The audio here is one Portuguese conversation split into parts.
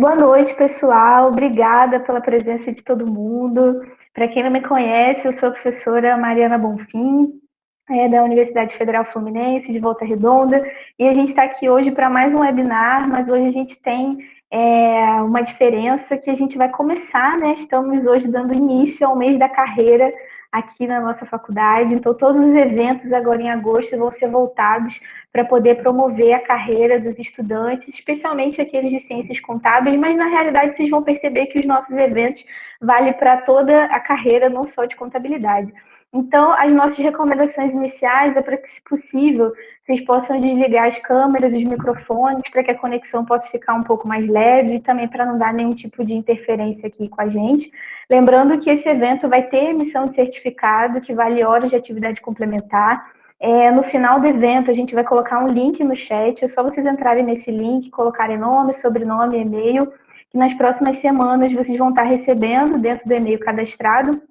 Boa noite, pessoal. Obrigada pela presença de todo mundo. Para quem não me conhece, eu sou a professora Mariana Bonfim, da Universidade Federal Fluminense, de Volta Redonda, e a gente está aqui hoje para mais um webinar, mas hoje a gente tem uma diferença que a gente vai começar, né? Estamos hoje dando início ao mês da carreira aqui na nossa faculdade, então todos os eventos agora em agosto vão ser voltados para poder promover a carreira dos estudantes, especialmente aqueles de ciências contábeis, mas na realidade vocês vão perceber que os nossos eventos valem para toda a carreira, não só de contabilidade. Então, as nossas recomendações iniciais é para que, se possível, vocês possam desligar as câmeras, os microfones, para que a conexão possa ficar um pouco mais leve e também para não dar nenhum tipo de interferência aqui com a gente. Lembrando que esse evento vai ter emissão de certificado, que vale horas de atividade complementar. No final do evento, a gente vai colocar um link no chat, é só vocês entrarem nesse link, colocarem nome, sobrenome, e-mail, que nas próximas semanas vocês vão estar recebendo, dentro do e-mail cadastrado,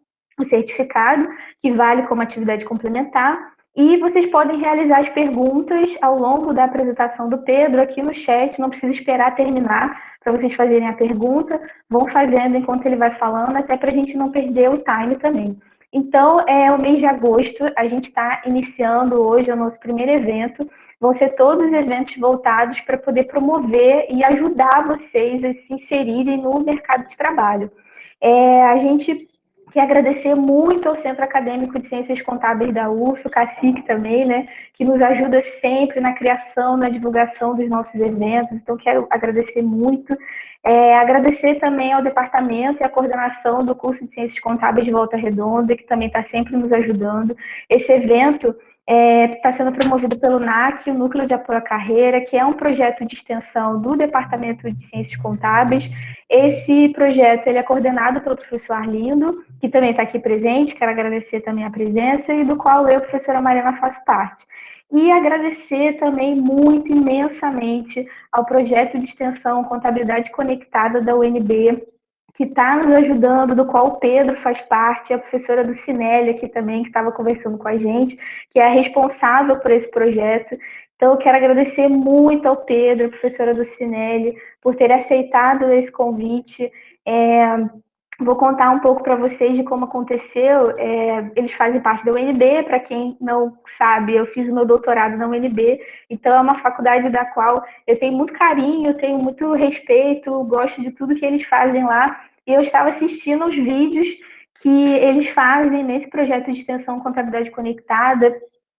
o certificado, que vale como atividade complementar, e vocês podem realizar as perguntas ao longo da apresentação do Pedro aqui no chat, não precisa esperar terminar para vocês fazerem a pergunta, vão fazendo enquanto ele vai falando, até para a gente não perder o time também. Então, o mês de agosto, a gente está iniciando hoje o nosso primeiro evento, vão ser todos eventos voltados para poder promover e ajudar vocês a se inserirem no mercado de trabalho. A gente quer agradecer muito ao Centro Acadêmico de Ciências Contábeis da UFS, o Cacique também, né, que nos ajuda sempre na criação, na divulgação dos nossos eventos, então quero agradecer muito. Agradecer também ao departamento e à coordenação do curso de Ciências Contábeis de Volta Redonda, que também está sempre nos ajudando. Esse evento está sendo promovido pelo NAC, o Núcleo de Apoio à Carreira, que é um projeto de extensão do Departamento de Ciências Contábeis. Esse projeto ele é coordenado pelo professor Arlindo, que também está aqui presente, quero agradecer também a presença, e do qual eu, professora Mariana, faço parte. E agradecer também muito, imensamente, ao projeto de extensão Contabilidade Conectada da UNB, que está nos ajudando, do qual o Pedro faz parte, a professora do Cinelli aqui também, que estava conversando com a gente, que é a responsável por esse projeto. Então, eu quero agradecer muito ao Pedro, a professora do Cinelli, por ter aceitado esse convite. Vou contar um pouco para vocês de como aconteceu. Eles fazem parte da UNB, para quem não sabe, eu fiz o meu doutorado na UNB, então é uma faculdade da qual eu tenho muito carinho, tenho muito respeito, gosto de tudo que eles fazem lá, e eu estava assistindo os vídeos que eles fazem nesse projeto de extensão Contabilidade Conectada,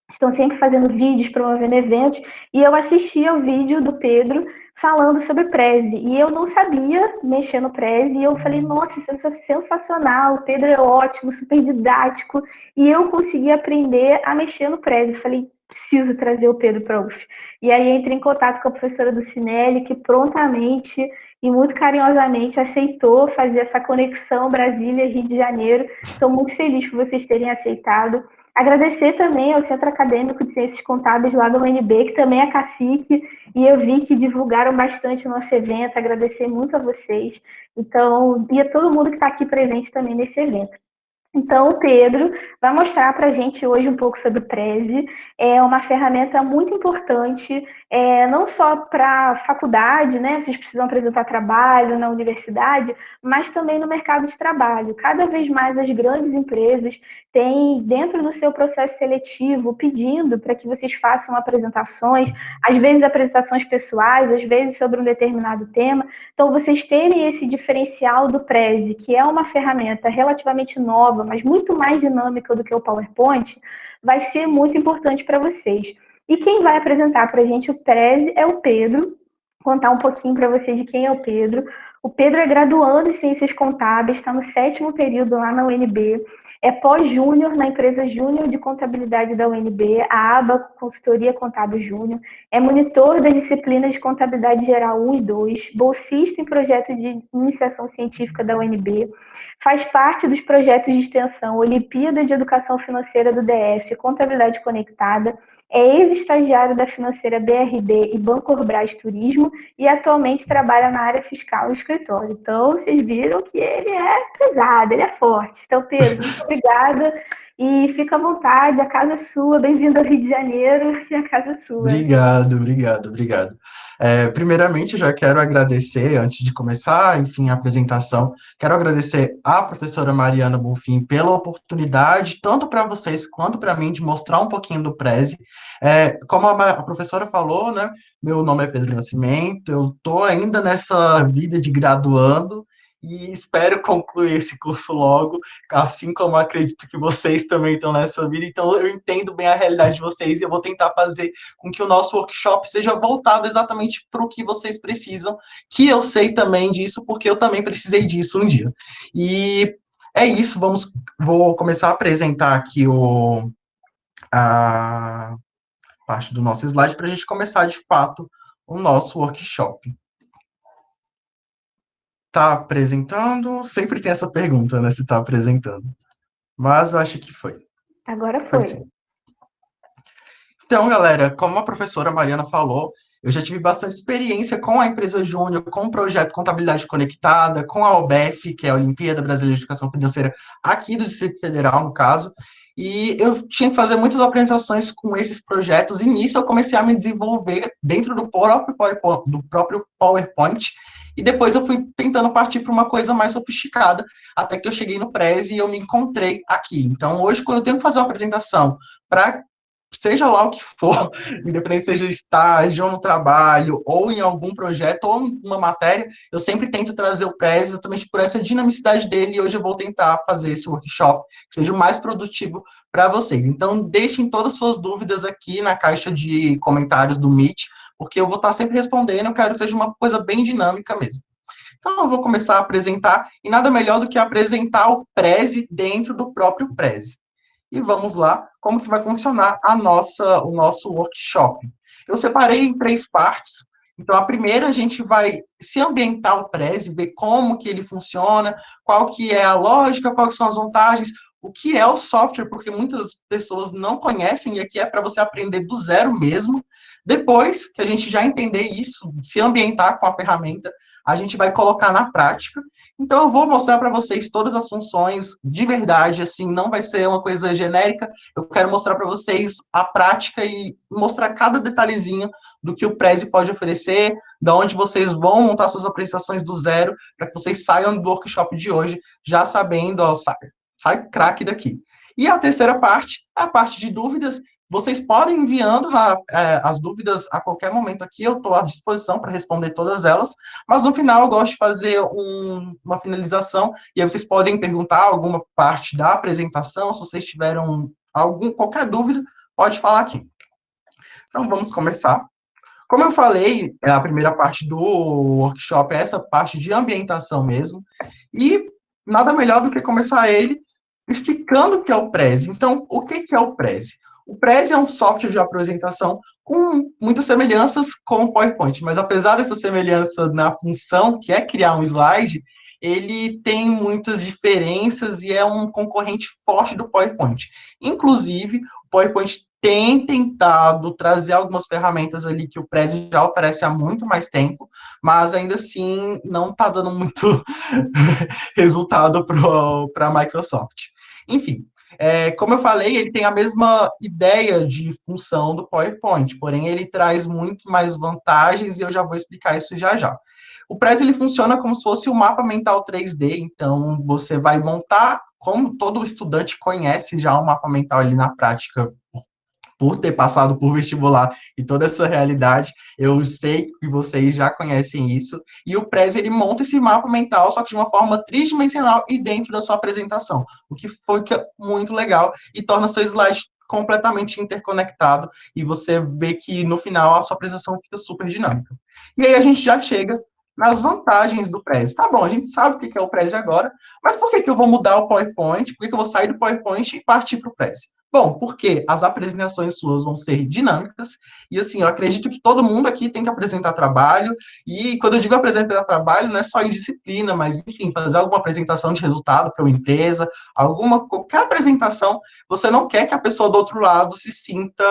estão sempre fazendo vídeos, promovendo eventos, e eu assisti ao vídeo do Pedro falando sobre Prezi, e eu não sabia mexer no Prezi, e eu falei, nossa, isso é sensacional, o Pedro é ótimo, super didático, e eu consegui aprender a mexer no Prezi. Eu falei, preciso trazer o Pedro para a UF. E aí entrei em contato com a professora do Cinelli, que prontamente e muito carinhosamente aceitou fazer essa conexão Brasília-Rio de Janeiro. Estou muito feliz por vocês terem aceitado. Agradecer também ao Centro Acadêmico de Ciências Contábeis lá da UNB, que também é cacique, e eu vi que divulgaram bastante o nosso evento, agradecer muito a vocês. Então, e a todo mundo que está aqui presente também nesse evento. Então, o Pedro vai mostrar para a gente hoje um pouco sobre o Prezi. É uma ferramenta muito importante, não só para a faculdade, né? Vocês precisam apresentar trabalho na universidade, mas também no mercado de trabalho. Cada vez mais as grandes empresas têm, dentro do seu processo seletivo, pedindo para que vocês façam apresentações, às vezes apresentações pessoais, às vezes sobre um determinado tema. Então, vocês terem esse diferencial do Prezi, que é uma ferramenta relativamente nova, mas muito mais dinâmica do que o PowerPoint, vai ser muito importante para vocês. E quem vai apresentar para a gente o Prezi é o Pedro. Contar um pouquinho para vocês de quem é o Pedro. O Pedro é graduando em Ciências Contábeis, está no 7º período lá na UNB, é pós-júnior na empresa Júnior de Contabilidade da UNB, a ABA Consultoria Contábil Júnior, é monitor das disciplinas de Contabilidade Geral 1 e 2, bolsista em projeto de iniciação científica da UNB, faz parte dos projetos de extensão Olimpíada de Educação Financeira do DF, Contabilidade Conectada, é ex-estagiário da financeira BRB e Bancorbras Turismo e atualmente trabalha na área fiscal no escritório. Então, vocês viram que ele é pesado, ele é forte. Então, Pedro, muito obrigada e fica à vontade, a casa é sua, bem-vindo ao Rio de Janeiro e a casa é sua. Obrigado, obrigado, obrigado. Primeiramente, já quero agradecer, antes de começar, enfim, a apresentação, quero agradecer à professora Mariana Bonfim pela oportunidade, tanto para vocês quanto para mim, de mostrar um pouquinho do Prezi. Como a professora falou, né, meu nome é Pedro Nascimento, eu estou ainda nessa vida de graduando e espero concluir esse curso logo, assim como acredito que vocês também estão nessa vida, então eu entendo bem a realidade de vocês e eu vou tentar fazer com que o nosso workshop seja voltado exatamente para o que vocês precisam, que eu sei também disso, porque eu também precisei disso um dia. E é isso, vou começar a apresentar aqui a parte do nosso slide para a gente começar, de fato, o nosso workshop. Tá apresentando? Sempre tem essa pergunta, né, se tá apresentando. Mas eu acho que foi. Agora Foi foi. sim. Então, galera, como a professora Mariana falou, eu já tive bastante experiência com a empresa Júnior, com o projeto Contabilidade Conectada, com a OBEF, que é a Olimpíada Brasileira de Educação Financeira, aqui do Distrito Federal, no caso, e eu tinha que fazer muitas apresentações com esses projetos, e nisso eu comecei a me desenvolver dentro do próprio PowerPoint, e depois eu fui tentando partir para uma coisa mais sofisticada, até que eu cheguei no Prezi e eu me encontrei aqui. Então, hoje, quando eu tenho que fazer uma apresentação para seja lá o que for, independente seja estágio, ou no trabalho, ou em algum projeto, ou em uma matéria, eu sempre tento trazer o Prezi exatamente por essa dinamicidade dele, e hoje eu vou tentar fazer esse workshop que seja o mais produtivo para vocês. Então, deixem todas as suas dúvidas aqui na caixa de comentários do Meet, porque eu vou estar sempre respondendo, eu quero que seja uma coisa bem dinâmica mesmo. Então, eu vou começar a apresentar, e nada melhor do que apresentar o Prezi dentro do próprio Prezi. E vamos lá, como que vai funcionar o nosso workshop. Eu separei em três partes. Então, a primeira, a gente vai se ambientar o Prezi, ver como que ele funciona, qual que é a lógica, quais são as vantagens, o que é o software, porque muitas pessoas não conhecem, e aqui é para você aprender do zero mesmo. Depois que a gente já entender isso, se ambientar com a ferramenta, a gente vai colocar na prática. Então, eu vou mostrar para vocês todas as funções de verdade, assim, não vai ser uma coisa genérica. Eu quero mostrar para vocês a prática e mostrar cada detalhezinho do que o Prezi pode oferecer, da onde vocês vão montar suas apresentações do zero, para que vocês saiam do workshop de hoje já sabendo, ó, sai craque daqui. E a terceira parte é a parte de dúvidas. Vocês podem enviando as dúvidas a qualquer momento aqui, eu estou à disposição para responder todas elas, mas no final eu gosto de fazer uma finalização, e aí vocês podem perguntar alguma parte da apresentação, se vocês tiveram qualquer dúvida, pode falar aqui. Então vamos começar. Como eu falei, a primeira parte do workshop é essa parte de ambientação mesmo, e nada melhor do que começar ele explicando o que é o Prezi. Então, o que é o Prezi? O Prezi é um software de apresentação com muitas semelhanças com o PowerPoint, mas apesar dessa semelhança na função, que é criar um slide, ele tem muitas diferenças e é um concorrente forte do PowerPoint. Inclusive, o PowerPoint tem tentado trazer algumas ferramentas ali que o Prezi já oferece há muito mais tempo, mas ainda assim não está dando muito resultado para a Microsoft. Enfim, como eu falei, ele tem a mesma ideia de função do PowerPoint, porém ele traz muito mais vantagens e eu já vou explicar isso já já. O Prezi ele funciona como se fosse um mapa mental 3D, então você vai montar, como todo estudante conhece já o mapa mental ali na prática, por ter passado por vestibular e toda essa realidade, eu sei que vocês já conhecem isso, e o Prezi, ele monta esse mapa mental, só que de uma forma tridimensional e dentro da sua apresentação, o que foi muito legal e torna seu slide completamente interconectado, e você vê que no final a sua apresentação fica super dinâmica. E aí a gente já chega nas vantagens do Prezi. Tá bom, a gente sabe o que é o Prezi agora, mas por que eu vou mudar o PowerPoint? Por que eu vou sair do PowerPoint e partir para o Prezi? Bom, porque as apresentações suas vão ser dinâmicas, e assim, eu acredito que todo mundo aqui tem que apresentar trabalho, e quando eu digo apresentar trabalho, não é só em disciplina, mas, enfim, fazer alguma apresentação de resultado para uma empresa, qualquer apresentação, você não quer que a pessoa do outro lado se sinta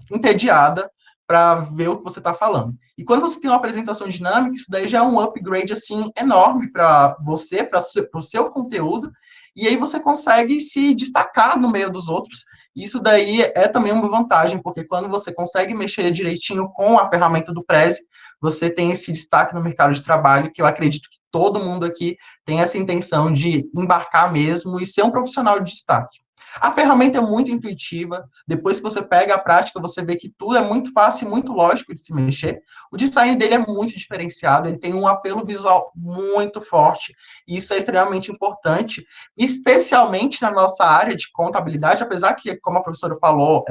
entediada para ver o que você está falando. E quando você tem uma apresentação dinâmica, isso daí já é um upgrade, assim, enorme para você, para o seu conteúdo, e aí você consegue se destacar no meio dos outros. Isso daí é também uma vantagem, porque quando você consegue mexer direitinho com a ferramenta do Prezi, você tem esse destaque no mercado de trabalho, que eu acredito que todo mundo aqui tem essa intenção de embarcar mesmo e ser um profissional de destaque. A ferramenta é muito intuitiva, depois que você pega a prática, você vê que tudo é muito fácil e muito lógico de se mexer. O design dele é muito diferenciado, ele tem um apelo visual muito forte, e isso é extremamente importante, especialmente na nossa área de contabilidade, apesar que, como a professora falou,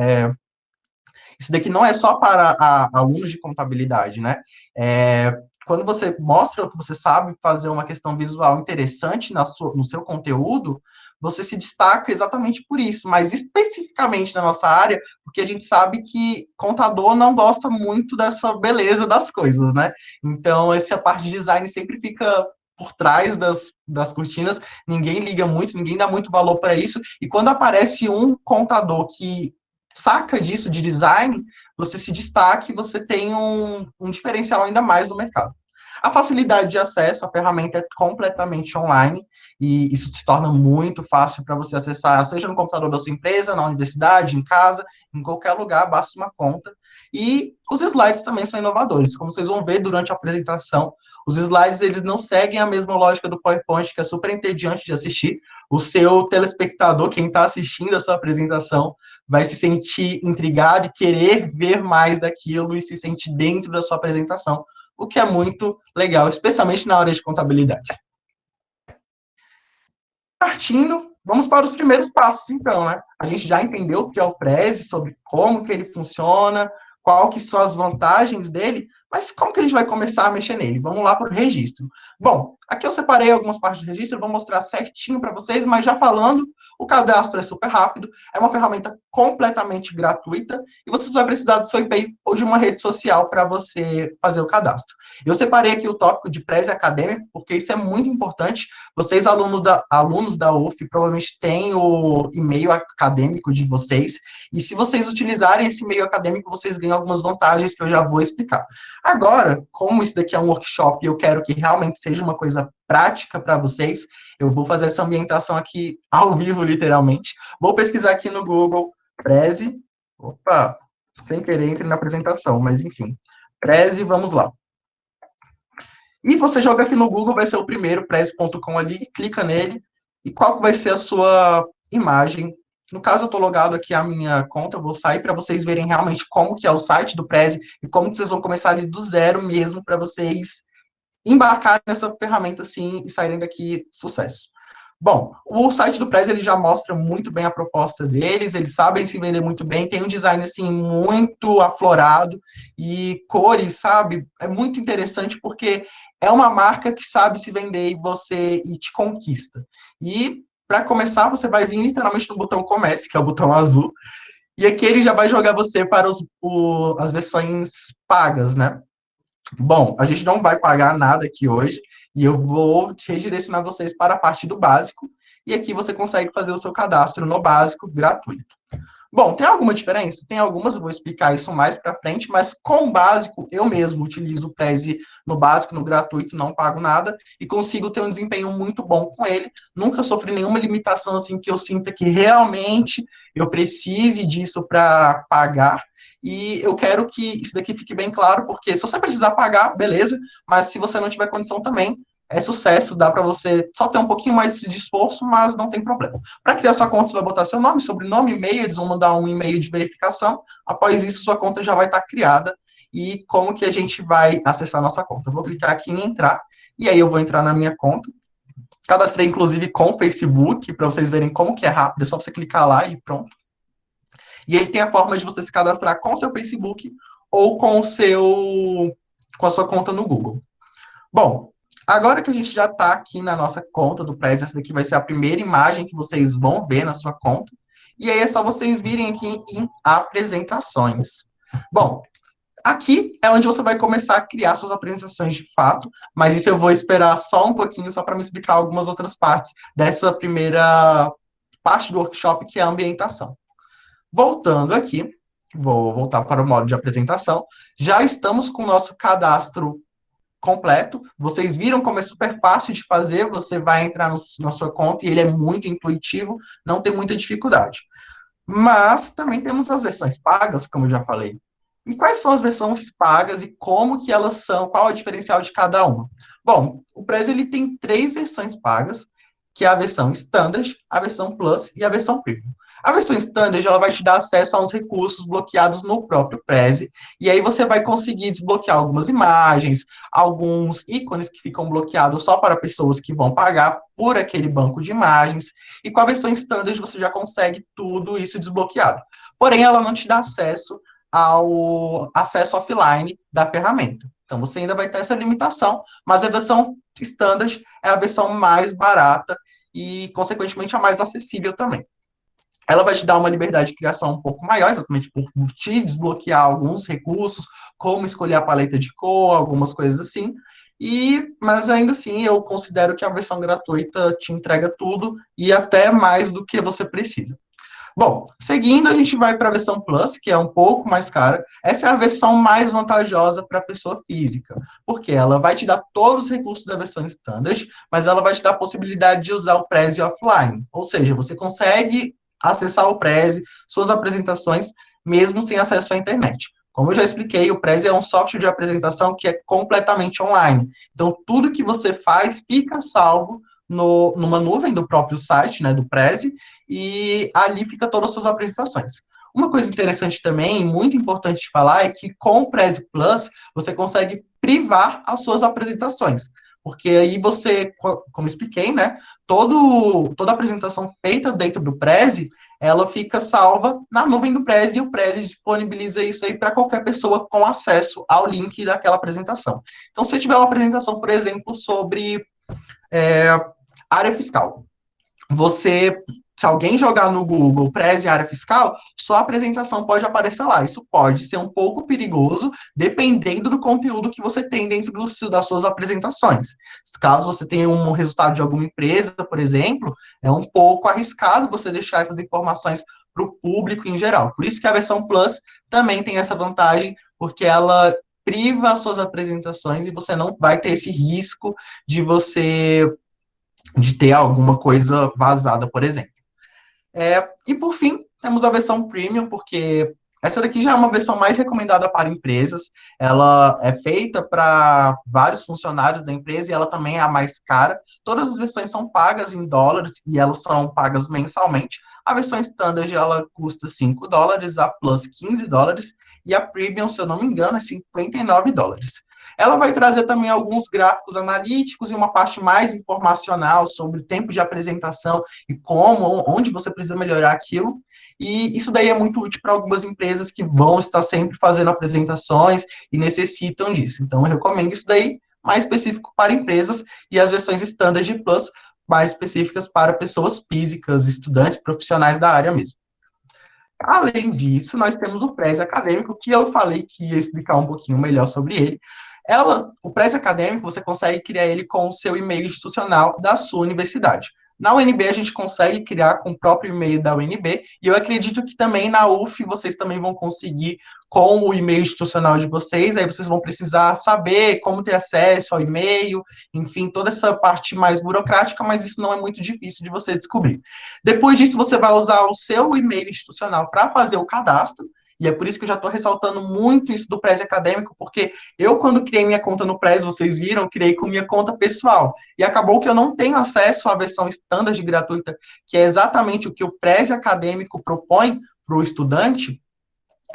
isso daqui não é só para alunos de contabilidade, né? Quando você mostra o que você sabe fazer uma questão visual interessante no seu conteúdo, você se destaca exatamente por isso, mas especificamente na nossa área, porque a gente sabe que contador não gosta muito dessa beleza das coisas, né? Então, essa parte de design sempre fica por trás das cortinas, ninguém liga muito, ninguém dá muito valor para isso, e quando aparece um contador que saca disso de design, você se destaca e você tem um diferencial ainda mais no mercado. A facilidade de acesso, a ferramenta é completamente online e isso se torna muito fácil para você acessar, seja no computador da sua empresa, na universidade, em casa, em qualquer lugar, basta uma conta. E os slides também são inovadores. Como vocês vão ver durante a apresentação, os slides eles não seguem a mesma lógica do PowerPoint, que é super entediante de assistir. O seu telespectador, quem está assistindo a sua apresentação, vai se sentir intrigado e querer ver mais daquilo e se sentir dentro da sua apresentação, o que é muito legal, especialmente na área de contabilidade. Partindo, vamos para os primeiros passos, então, né? A gente já entendeu o que é o Prezi, sobre como que ele funciona, qual que são as vantagens dele, mas como que a gente vai começar a mexer nele? Vamos lá para o registro. Bom, aqui eu separei algumas partes do registro, vou mostrar certinho para vocês, mas já falando, o cadastro é super rápido, é uma ferramenta completamente gratuita e você vai precisar do seu e-mail ou de uma rede social para você fazer o cadastro. Eu separei aqui o tópico de Prezi acadêmico, porque isso é muito importante. Vocês, alunos da UF, provavelmente têm o e-mail acadêmico de vocês, e se vocês utilizarem esse e-mail acadêmico, vocês ganham algumas vantagens que eu já vou explicar. Agora, como isso daqui é um workshop e eu quero que realmente seja uma coisa prática para vocês, eu vou fazer essa ambientação aqui ao vivo, literalmente. Vou pesquisar aqui no Google Prezi. Opa, sem querer, entre na apresentação, mas enfim. Prezi, vamos lá. E você joga aqui no Google, vai ser o primeiro, prezi.com ali, clica nele, e qual vai ser a sua imagem. No caso, eu estou logado aqui a minha conta, eu vou sair para vocês verem realmente como que é o site do Prezi e como que vocês vão começar ali do zero mesmo para vocês embarcarem nessa ferramenta assim e saírem daqui sucesso. Bom, o site do Prezi ele já mostra muito bem a proposta deles, eles sabem se vender muito bem, tem um design assim muito aflorado e cores, sabe? É muito interessante porque é uma marca que sabe se vender e te conquista. E para começar, você vai vir literalmente no botão Comece, que é o botão azul, e aqui ele já vai jogar você para as versões pagas, né? Bom, a gente não vai pagar nada aqui hoje, e eu vou te redirecionar vocês para a parte do básico, e aqui você consegue fazer o seu cadastro no básico gratuito. Bom, tem alguma diferença? Tem algumas, eu vou explicar isso mais para frente, mas com o básico, eu mesmo utilizo o Prezi no básico, no gratuito, não pago nada, e consigo ter um desempenho muito bom com ele. Nunca sofri nenhuma limitação assim que eu sinta que realmente eu precise disso para pagar. E eu quero que isso daqui fique bem claro, porque se você precisar pagar, beleza, mas se você não tiver condição também, é sucesso, dá para você só ter um pouquinho mais de esforço, mas não tem problema. Para criar sua conta, você vai botar seu nome, sobrenome, e-mail, eles vão mandar um e-mail de verificação. Após isso, sua conta já vai estar criada. E como que a gente vai acessar a nossa conta? Eu vou clicar aqui em entrar, e aí eu vou entrar na minha conta. Cadastrei, inclusive, com o Facebook, para vocês verem como que é rápido, é só você clicar lá e pronto. E ele tem a forma de você se cadastrar com o seu Facebook ou com a sua conta no Google. Bom, agora que a gente já está aqui na nossa conta do Prezi, essa daqui vai ser a primeira imagem que vocês vão ver na sua conta. E aí é só vocês virem aqui em apresentações. Bom, aqui é onde você vai começar a criar suas apresentações de fato, mas isso eu vou esperar só um pouquinho, só para me explicar algumas outras partes dessa primeira parte do workshop, que é a ambientação. Voltando aqui, vou voltar para o modo de apresentação. Já estamos com o nosso cadastro completo. Vocês viram como é super fácil de fazer, você vai entrar na sua conta e ele é muito intuitivo, não tem muita dificuldade. Mas também temos as versões pagas, como eu já falei. E quais são as versões pagas e como que elas são, qual é o diferencial de cada uma? Bom, o Prezi ele tem 3 versões pagas, que é a versão Standard, a versão Plus e a versão Premium. A versão Standard ela vai te dar acesso a uns recursos bloqueados no próprio Prezi, e aí você vai conseguir desbloquear algumas imagens, alguns ícones que ficam bloqueados só para pessoas que vão pagar por aquele banco de imagens, e com a versão Standard você já consegue tudo isso desbloqueado. Porém, ela não te dá ao acesso offline da ferramenta. Então, você ainda vai ter essa limitação, mas a versão Standard é a versão mais barata e, consequentemente, a mais acessível também. Ela vai te dar uma liberdade de criação um pouco maior, exatamente por te desbloquear alguns recursos, como escolher a paleta de cor, algumas coisas assim. Mas ainda assim, eu considero que a versão gratuita te entrega tudo e até mais do que você precisa. Bom, seguindo, a gente vai para a versão Plus, que é um pouco mais cara. Essa é a versão mais vantajosa para a pessoa física, porque ela vai te dar todos os recursos da versão Standard, mas ela vai te dar a possibilidade de usar o Prezi offline. Ou seja, você consegue acessar o Prezi, suas apresentações, mesmo sem acesso à internet. Como eu já expliquei, o Prezi é um software de apresentação que é completamente online. Então, tudo que você faz fica salvo numa nuvem do próprio site, né, do Prezi, e ali fica todas as suas apresentações. Uma coisa interessante também, muito importante de falar, é que com o Prezi Plus, você consegue privar as suas apresentações. Porque aí você, como expliquei, né, toda apresentação feita dentro do Prezi, ela fica salva na nuvem do Prezi e o Prezi disponibiliza isso aí para qualquer pessoa com acesso ao link daquela apresentação. Então, se tiver uma apresentação, por exemplo, sobre é, área fiscal, se alguém jogar no Google Prezi área fiscal, sua apresentação pode aparecer lá. Isso pode ser um pouco perigoso, dependendo do conteúdo que você tem dentro das suas apresentações. Caso você tenha um resultado de alguma empresa, por exemplo, é um pouco arriscado você deixar essas informações para o público em geral. Por isso que a versão Plus também tem essa vantagem, porque ela priva as suas apresentações e você não vai ter esse risco de ter alguma coisa vazada, por exemplo. E por fim, temos a versão Premium, porque essa daqui já é uma versão mais recomendada para empresas. Ela é feita para vários funcionários da empresa e ela também é a mais cara. Todas as versões são pagas em dólares e elas são pagas mensalmente. A versão Standard ela custa $5, a Plus $15 e a Premium, se eu não me engano, é $59. Ela vai trazer também alguns gráficos analíticos e uma parte mais informacional sobre o tempo de apresentação e como, onde você precisa melhorar aquilo. E isso daí é muito útil para algumas empresas que vão estar sempre fazendo apresentações e necessitam disso. Então, eu recomendo isso daí, mais específico para empresas, e as versões Standard e Plus, mais específicas para pessoas físicas, estudantes, profissionais da área mesmo. Além disso, nós temos o Prezi Acadêmico, que eu falei que ia explicar um pouquinho melhor sobre ele. O Prezi Acadêmico, você consegue criar ele com o seu e-mail institucional da sua universidade. Na UNB, a gente consegue criar com o próprio e-mail da UNB, e eu acredito que também na UF vocês também vão conseguir com o e-mail institucional de vocês, aí vocês vão precisar saber como ter acesso ao e-mail, enfim, toda essa parte mais burocrática, mas isso não é muito difícil de você descobrir. Depois disso, você vai usar o seu e-mail institucional para fazer o cadastro, e é por isso que eu já estou ressaltando muito isso do Prezi Acadêmico, porque eu, quando criei minha conta no Prezi, vocês viram, criei com minha conta pessoal. E acabou que eu não tenho acesso à versão standard gratuita, que é exatamente o que o Prezi Acadêmico propõe para o estudante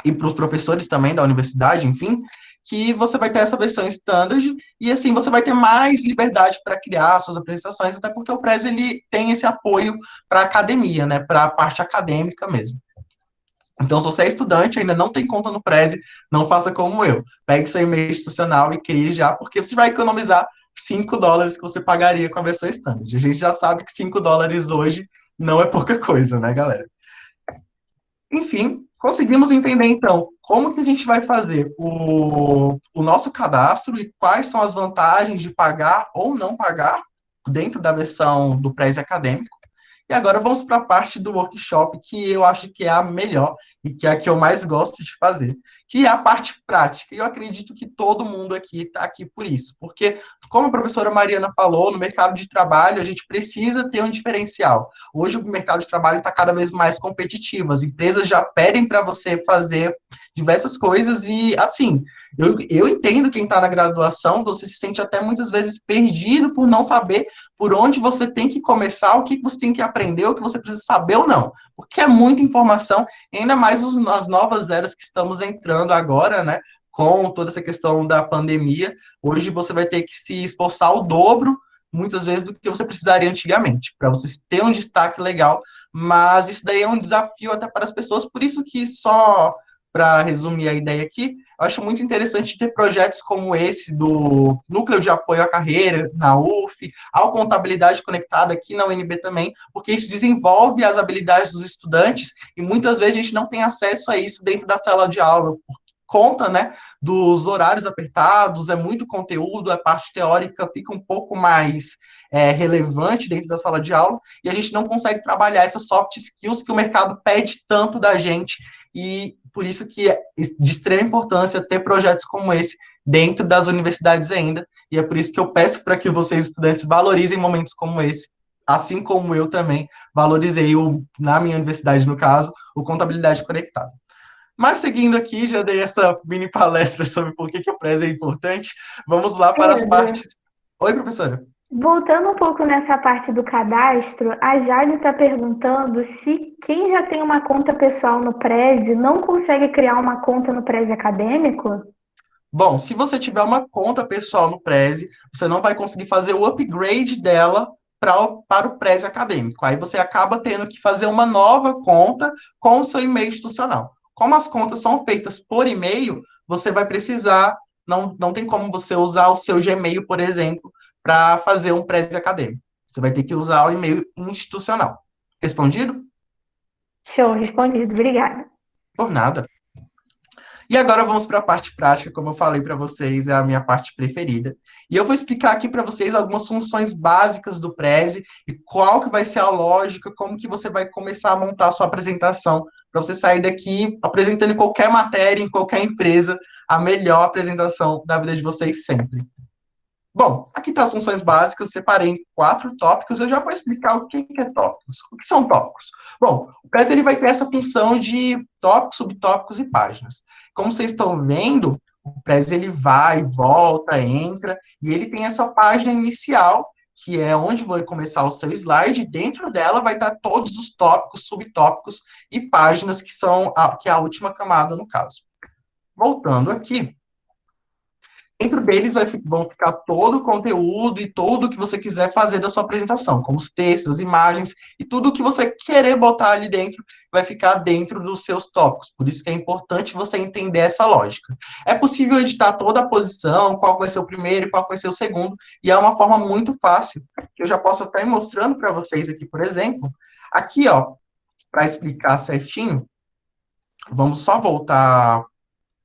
e para os professores também da universidade, enfim, que você vai ter essa versão standard e assim você vai ter mais liberdade para criar suas apresentações, até porque o Prezi ele tem esse apoio para a academia, né, para a parte acadêmica mesmo. Então, se você é estudante, ainda não tem conta no Prezi, não faça como eu. Pegue seu e-mail institucional e crie já, porque você vai economizar $5 que você pagaria com a versão standard. A gente já sabe que $5 hoje não é pouca coisa, né, galera? Enfim, conseguimos entender, então, como que a gente vai fazer o nosso cadastro e quais são as vantagens de pagar ou não pagar dentro da versão do Prezi Acadêmico. E agora vamos para a parte do workshop que eu acho que é a melhor e que é a que eu mais gosto de fazer, que é a parte prática. E eu acredito que todo mundo aqui está aqui por isso, porque, como a professora Mariana falou, no mercado de trabalho a gente precisa ter um diferencial. Hoje o mercado de trabalho está cada vez mais competitivo, as empresas já pedem para você fazer diversas coisas e, assim, eu entendo quem está na graduação, você se sente até muitas vezes perdido por não saber por onde você tem que começar, o que você tem que aprender, o que você precisa saber ou não. Porque é muita informação, ainda mais nas novas eras que estamos entrando agora, né? Com toda essa questão da pandemia. Hoje você vai ter que se esforçar o dobro, muitas vezes, do que você precisaria antigamente, para você ter um destaque legal. Mas isso daí é um desafio até para as pessoas, por isso que só para resumir a ideia aqui, eu acho muito interessante ter projetos como esse do Núcleo de Apoio à Carreira, na UF, ao Contabilidade Conectada aqui na UNB também, porque isso desenvolve as habilidades dos estudantes e muitas vezes a gente não tem acesso a isso dentro da sala de aula, por conta, né, dos horários apertados, é muito conteúdo, a parte teórica fica um pouco mais relevante dentro da sala de aula, e a gente não consegue trabalhar essas soft skills que o mercado pede tanto da gente, e por isso que é de extrema importância ter projetos como esse dentro das universidades ainda, e é por isso que eu peço para que vocês, estudantes, valorizem momentos como esse, assim como eu também valorizei, na minha universidade, no caso, o Contabilidade Conectada. Mas seguindo aqui, já dei essa mini palestra sobre por que o Prezi é importante, vamos lá para as Pedro, partes... Oi, professora. voltando um pouco nessa parte do cadastro, a Jade está perguntando se quem já tem uma conta pessoal no Prezi não consegue criar uma conta no Prezi Acadêmico? Bom, se você tiver uma conta pessoal no Prezi, você não vai conseguir fazer o upgrade dela para o Prezi acadêmico. Aí você acaba tendo que fazer uma nova conta com o seu e-mail institucional. Como as contas são feitas por e-mail, você vai precisar, não tem como você usar o seu Gmail, por exemplo, para fazer um Prezi acadêmico. Você vai ter que usar o e-mail institucional. Respondido? Show, respondido, obrigada. Por nada. E agora vamos para a parte prática, como eu falei para vocês, é a minha parte preferida. E eu vou explicar aqui para vocês algumas funções básicas do Prezi e qual que vai ser a lógica, como que você vai começar a montar a sua apresentação, para você sair daqui apresentando em qualquer matéria, em qualquer empresa, a melhor apresentação da vida de vocês sempre. Bom, aqui estão as funções básicas, separei em 4 tópicos, eu já vou explicar o que é tópicos. O que são tópicos? Bom, o PES ele vai ter essa função de tópicos, subtópicos e páginas. Como vocês estão vendo, o PES ele vai, volta, entra, e ele tem essa página inicial, que é onde vai começar o seu slide, e dentro dela vai estar todos os tópicos, subtópicos e páginas, que é a última camada no caso. Voltando aqui, dentro deles vão ficar todo o conteúdo e tudo o que você quiser fazer da sua apresentação, como os textos, as imagens e tudo o que você querer botar ali dentro vai ficar dentro dos seus tópicos. Por isso que é importante você entender essa lógica. É possível editar toda a posição, qual vai ser o primeiro e qual vai ser o segundo, e é uma forma muito fácil, que eu já posso até ir mostrando para vocês aqui, por exemplo. Aqui, ó, para explicar certinho, vamos só voltar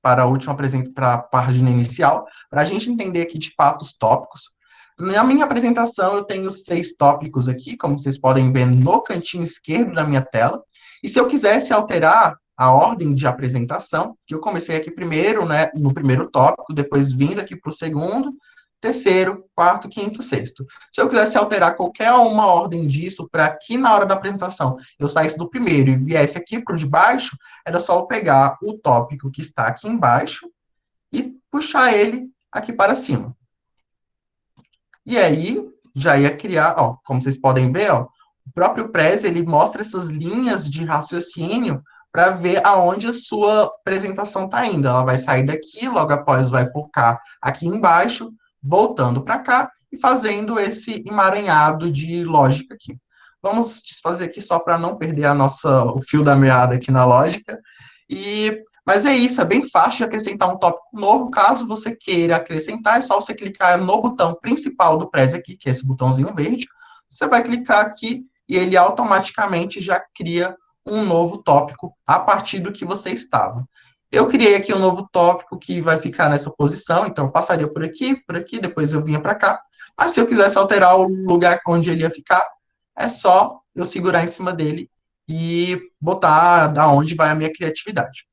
para a última para a página inicial, para a gente entender aqui de fato os tópicos. Na minha apresentação, eu tenho 6 tópicos aqui, como vocês podem ver no cantinho esquerdo da minha tela. E se eu quisesse alterar a ordem de apresentação, que eu comecei aqui primeiro, né, no primeiro tópico, depois vindo aqui para o segundo, terceiro, quarto, quinto, sexto. Se eu quisesse alterar qualquer uma ordem disso para aqui na hora da apresentação eu saísse do primeiro e viesse aqui para o de baixo, era só eu pegar o tópico que está aqui embaixo e puxar ele aqui para cima. E aí, já ia criar, ó, como vocês podem ver, ó, o próprio Prezi, ele mostra essas linhas de raciocínio para ver aonde a sua apresentação está indo. Ela vai sair daqui, logo após vai focar aqui embaixo, voltando para cá e fazendo esse emaranhado de lógica aqui. Vamos desfazer aqui só para não perder o fio da meada aqui na lógica. Mas é isso, é bem fácil de acrescentar um tópico novo. Caso você queira acrescentar, é só você clicar no botão principal do Prezi aqui, que é esse botãozinho verde. Você vai clicar aqui e ele automaticamente já cria um novo tópico a partir do que você estava. Eu criei aqui um novo tópico que vai ficar nessa posição, então eu passaria por aqui, depois eu vinha para cá. Mas se eu quisesse alterar o lugar onde ele ia ficar, é só eu segurar em cima dele e botar da onde vai a minha criatividade.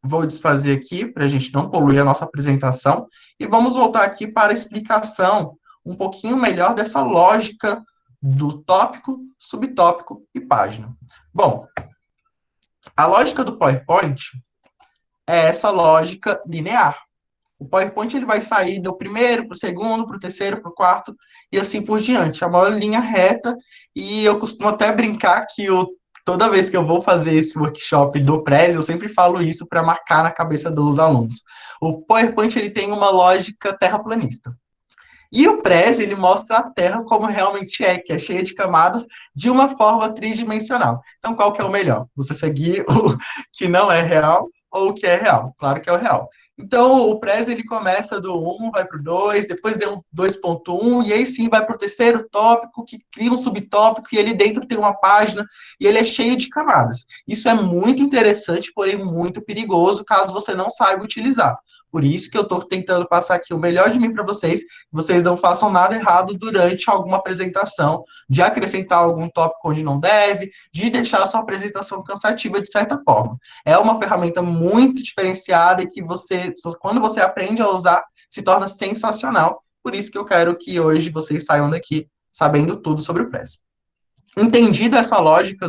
Vou desfazer aqui para a gente não poluir a nossa apresentação e vamos voltar aqui para a explicação um pouquinho melhor dessa lógica do tópico, subtópico e página. Bom, a lógica do PowerPoint é essa lógica linear. O PowerPoint ele vai sair do primeiro para o segundo, para o terceiro, para o quarto, e assim por diante. É uma linha reta, e eu costumo até brincar que toda vez que eu vou fazer esse workshop do Prezi, eu sempre falo isso para marcar na cabeça dos alunos. O PowerPoint ele tem uma lógica terraplanista. E o Prezi, ele mostra a Terra como realmente é, que é cheia de camadas, de uma forma tridimensional. Então, qual que é o melhor? Você seguir o que não é real ou o que é real? Claro que é o real. Então, o Prezi, ele começa do 1, vai para o 2, depois deu um 2.1, e aí sim vai para o terceiro tópico, que cria um subtópico, e ele dentro tem uma página, e ele é cheio de camadas. Isso é muito interessante, porém muito perigoso, caso você não saiba utilizar. Por isso que eu estou tentando passar aqui o melhor de mim para vocês, vocês não façam nada errado durante alguma apresentação, de acrescentar algum tópico onde não deve, de deixar a sua apresentação cansativa de certa forma. É uma ferramenta muito diferenciada e que você, quando você aprende a usar, se torna sensacional. Por isso que eu quero que hoje vocês saiam daqui sabendo tudo sobre o Prezi. Entendido essa lógica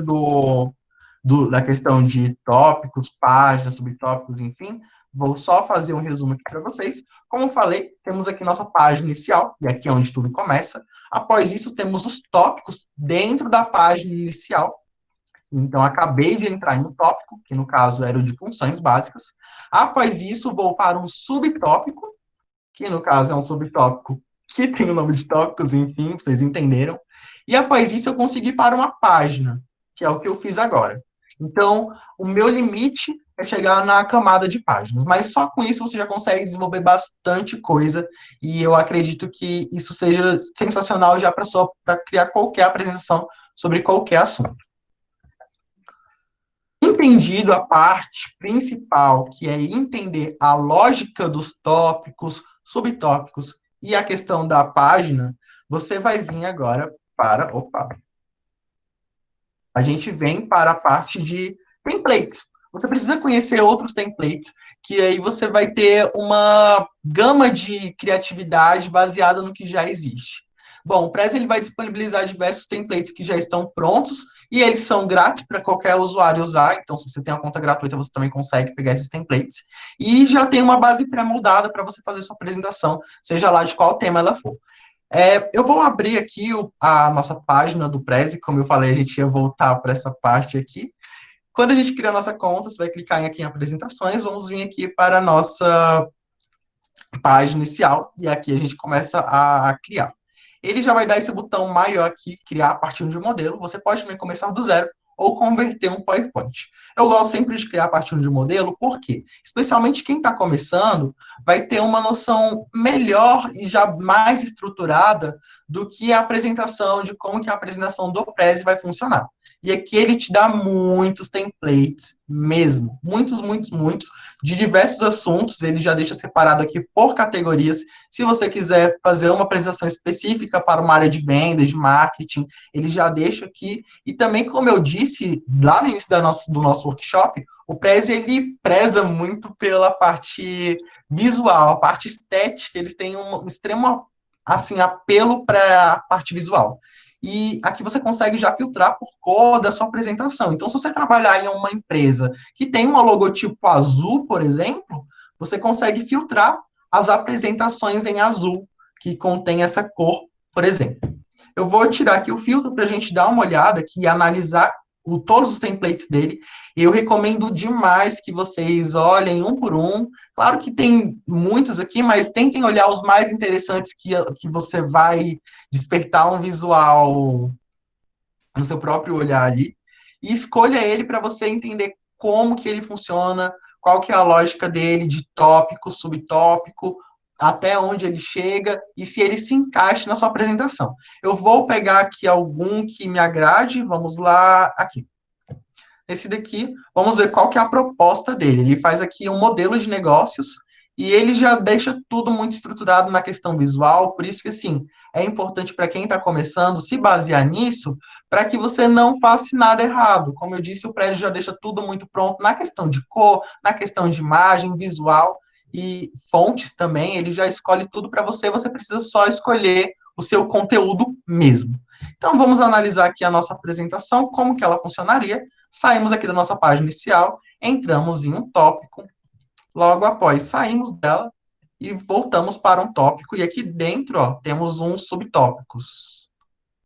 da questão de tópicos, páginas, subtópicos, enfim, vou só fazer um resumo aqui para vocês. Como falei, temos aqui nossa página inicial, e aqui é onde tudo começa. Após isso, temos os tópicos dentro da página inicial. Então, acabei de entrar em um tópico, que no caso era o de funções básicas. Após isso, vou para um subtópico, que no caso é um subtópico que tem o nome de tópicos, enfim, vocês entenderam. E após isso, eu consegui ir para uma página, que é o que eu fiz agora. Então, o meu limite é chegar na camada de páginas, mas só com isso você já consegue desenvolver bastante coisa, e eu acredito que isso seja sensacional já para criar qualquer apresentação sobre qualquer assunto. Entendido a parte principal, que é entender a lógica dos tópicos, subtópicos e a questão da página, você vai vir agora para... Opa! A gente vem para a parte de templates. Você precisa conhecer outros templates, que aí você vai ter uma gama de criatividade baseada no que já existe. Bom, o Prezi ele vai disponibilizar diversos templates que já estão prontos, e eles são grátis para qualquer usuário usar, então se você tem uma conta gratuita, você também consegue pegar esses templates. E já tem uma base pré-moldada para você fazer sua apresentação, seja lá de qual tema ela for. Eu vou abrir aqui a nossa página do Prezi, como eu falei, a gente ia voltar para essa parte aqui. Quando a gente cria a nossa conta, você vai clicar aqui em apresentações, vamos vir aqui para a nossa página inicial, e aqui a gente começa a criar. Ele já vai dar esse botão maior aqui, criar a partir de um modelo, você pode também começar do zero, ou converter um PowerPoint. Eu gosto sempre de criar a partir de um modelo, por quê? Especialmente quem está começando, vai ter uma noção melhor e já mais estruturada do que a apresentação, de como que a apresentação do Prezi vai funcionar. E aqui ele te dá muitos templates mesmo, muitos, de diversos assuntos, ele já deixa separado aqui por categorias. Se você quiser fazer uma apresentação específica para uma área de vendas, de marketing, ele já deixa aqui. E também, como eu disse lá no início do nosso workshop, o Prezi, ele preza muito pela parte visual, a parte estética, eles têm um extremo assim, apelo para a parte visual. E aqui você consegue já filtrar por cor da sua apresentação. Então, se você trabalhar em uma empresa que tem um logotipo azul, por exemplo, você consegue filtrar as apresentações em azul, que contém essa cor, por exemplo. Eu vou tirar aqui o filtro para a gente dar uma olhada aqui e analisar todos os templates dele. Eu recomendo demais que vocês olhem um por um. Claro que tem muitos aqui, mas tentem olhar os mais interessantes que você vai despertar um visual no seu próprio olhar ali. E escolha ele para você entender como que ele funciona, qual que é a lógica dele de tópico, subtópico, até onde ele chega e se ele se encaixa na sua apresentação. Eu vou pegar aqui algum que me agrade, vamos lá, aqui. Esse daqui, vamos ver qual que é a proposta dele. Ele faz aqui um modelo de negócios e ele já deixa tudo muito estruturado na questão visual, por isso que, assim, é importante para quem está começando se basear nisso, para que você não faça nada errado. Como eu disse, o prédio já deixa tudo muito pronto na questão de cor, na questão de imagem, visual e fontes também, ele já escolhe tudo para você, você precisa só escolher o seu conteúdo mesmo. Então, vamos analisar aqui a nossa apresentação, como que ela funcionaria. Saímos aqui da nossa página inicial, entramos em um tópico, logo após saímos dela e voltamos para um tópico, e aqui dentro, ó, temos uns subtópicos.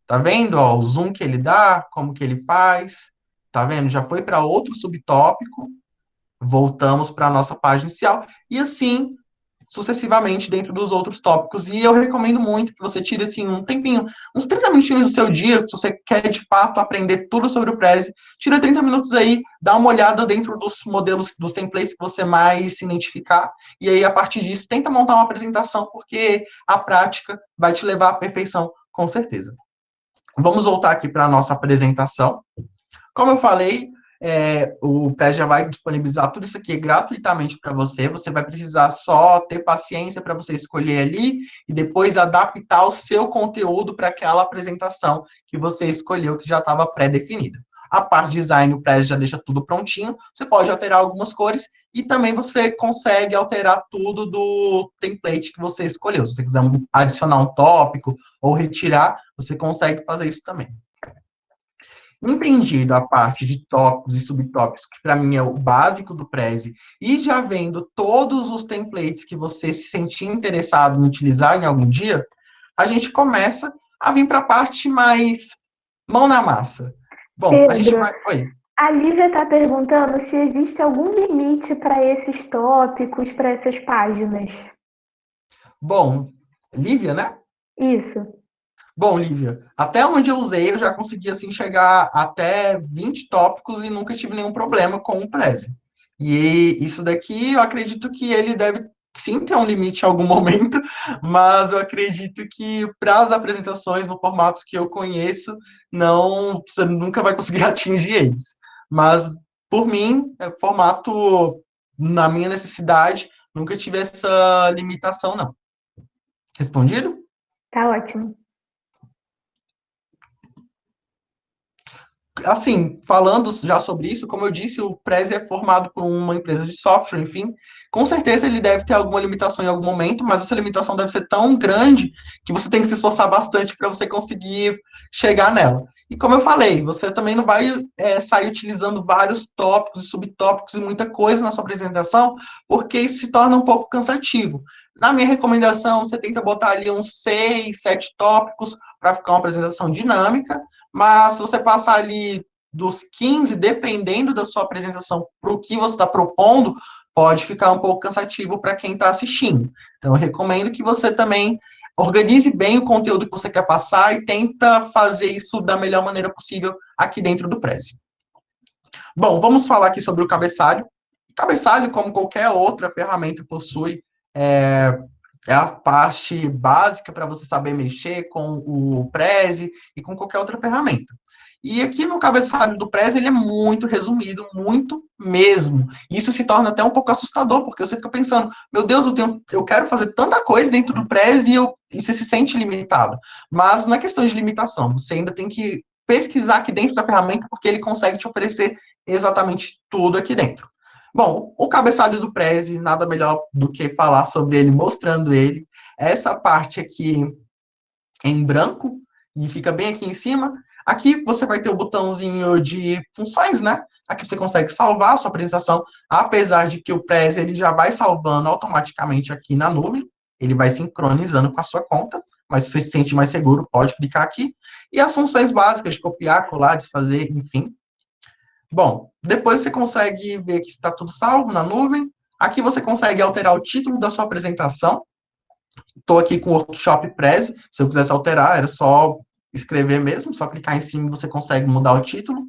Tá vendo, ó, o zoom que ele dá, como que ele faz, tá vendo? Já foi para outro subtópico, voltamos para a nossa página inicial, e assim sucessivamente dentro dos outros tópicos. E eu recomendo muito que você tire assim um tempinho, uns 30 minutinhos do seu dia, se você quer de fato aprender tudo sobre o Prezi, tira 30 minutos aí, dá uma olhada dentro dos modelos, dos templates que você mais se identificar, e aí a partir disso tenta montar uma apresentação, porque a prática vai te levar à perfeição, com certeza. Vamos voltar aqui para a nossa apresentação. Como eu falei, o PES já vai disponibilizar tudo isso aqui gratuitamente para você. Você vai precisar só ter paciência para você escolher ali e depois adaptar o seu conteúdo para aquela apresentação que você escolheu, que já estava pré-definida. A parte de design, o PES já deixa tudo prontinho. Você pode alterar algumas cores e também você consegue alterar tudo do template que você escolheu. Se você quiser adicionar um tópico ou retirar, você consegue fazer isso também. Entendido a parte de tópicos e subtópicos, que para mim é o básico do Prezi, e já vendo todos os templates que você se sentir interessado em utilizar em algum dia, a gente começa a vir para a parte mais mão na massa. Bom, a gente Pedro, vai. Oi. a Lívia está perguntando se existe algum limite para esses tópicos, para essas páginas. Bom, Lívia, né? Isso. Bom, Lívia, até onde eu usei, eu já consegui assim chegar até 20 tópicos e nunca tive nenhum problema com o Prezi. E isso daqui, eu acredito que ele deve sim ter um limite em algum momento, mas eu acredito que para as apresentações no formato que eu conheço, não, você nunca vai conseguir atingir eles. Mas por mim, formato na minha necessidade, nunca tive essa limitação, não. Respondido? Tá ótimo. Assim, falando já sobre isso, como eu disse, o Prezi é formado por uma empresa de software, enfim, com certeza ele deve ter alguma limitação em algum momento, mas essa limitação deve ser tão grande que você tem que se esforçar bastante para você conseguir chegar nela. E como eu falei, você também não vai sair utilizando vários tópicos e subtópicos e muita coisa na sua apresentação, porque isso se torna um pouco cansativo. Na minha recomendação, você tenta botar ali uns 6, 7 tópicos para ficar uma apresentação dinâmica, mas se você passar ali dos 15, dependendo da sua apresentação para o que você está propondo, pode ficar um pouco cansativo para quem está assistindo. Então, eu recomendo que você também organize bem o conteúdo que você quer passar e tenta fazer isso da melhor maneira possível aqui dentro do Prezi. Bom, vamos falar aqui sobre o cabeçalho. O cabeçalho, como qualquer outra ferramenta, possui é, a parte básica para você saber mexer com o Prezi e com qualquer outra ferramenta. E aqui no cabeçalho do Prezi, ele é muito resumido, muito mesmo. Isso se torna até um pouco assustador, porque você fica pensando, meu Deus, eu quero fazer tanta coisa dentro do Prezi e você se sente limitado. Mas não é questão de limitação, você ainda tem que pesquisar aqui dentro da ferramenta, porque ele consegue te oferecer exatamente tudo aqui dentro. Bom, o cabeçalho do Prezi, nada melhor do que falar sobre ele, mostrando ele. Essa parte aqui em branco, e fica bem aqui em cima. Aqui você vai ter o botãozinho de funções, né? Aqui você consegue salvar a sua apresentação, apesar de que o Prezi ele já vai salvando automaticamente aqui na nuvem, ele vai sincronizando com a sua conta, mas se você se sente mais seguro, pode clicar aqui. E as funções básicas de copiar, colar, desfazer, enfim. Bom, depois você consegue ver que está tudo salvo na nuvem. Aqui você consegue alterar o título da sua apresentação. Estou aqui com o Workshop Prezi. Se eu quisesse alterar, era só escrever mesmo, só clicar em cima e você consegue mudar o título.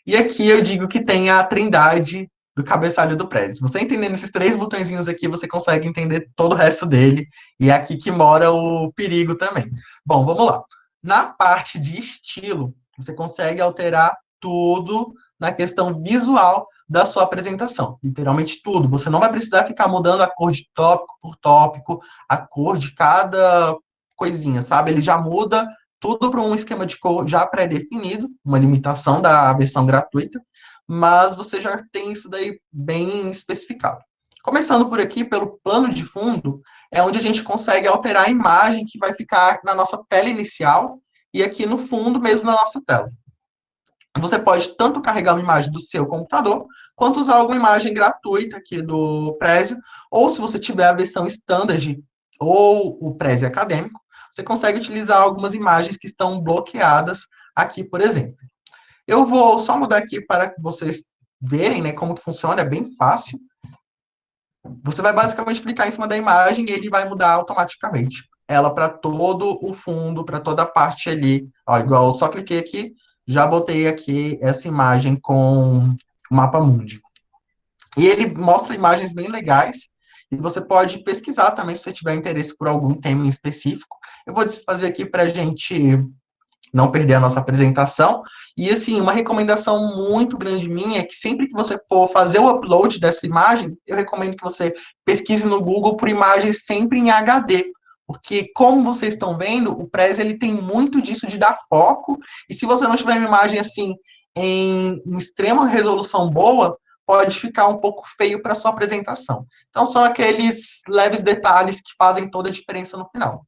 E aqui eu digo que tem a trindade do cabeçalho do Prezi. Você entendendo esses 3 botõezinhos aqui, você consegue entender todo o resto dele. E é aqui que mora o perigo também. Bom, vamos lá. Na parte de estilo, você consegue alterar tudo na questão visual da sua apresentação. Literalmente tudo. Você não vai precisar ficar mudando a cor de tópico por tópico, a cor de cada coisinha, sabe? Ele já muda tudo para um esquema de cor já pré-definido, uma limitação da versão gratuita, mas você já tem isso daí bem especificado. Começando por aqui, pelo plano de fundo, é onde a gente consegue alterar a imagem que vai ficar na nossa tela inicial e aqui no fundo mesmo na nossa tela. Você pode tanto carregar uma imagem do seu computador, quanto usar alguma imagem gratuita aqui do Prezi, ou se você tiver a versão standard ou o Prezi acadêmico, você consegue utilizar algumas imagens que estão bloqueadas aqui, por exemplo. Eu vou só mudar aqui para vocês verem, né, como que funciona, é bem fácil. Você vai basicamente clicar em cima da imagem e ele vai mudar automaticamente. Ela para todo o fundo, para toda a parte ali. Ó, igual eu só cliquei aqui, já botei aqui essa imagem com o mapa mundi. E ele mostra imagens bem legais. E você pode pesquisar também se você tiver interesse por algum tema em específico. Eu vou fazer aqui para a gente não perder a nossa apresentação. E, assim, uma recomendação muito grande minha é que sempre que você for fazer o upload dessa imagem, eu recomendo que você pesquise no Google por imagens sempre em HD, porque, como vocês estão vendo, o Prezi ele tem muito disso de dar foco, e se você não tiver uma imagem, assim, em uma extrema resolução boa, pode ficar um pouco feio para sua apresentação. Então, são aqueles leves detalhes que fazem toda a diferença no final.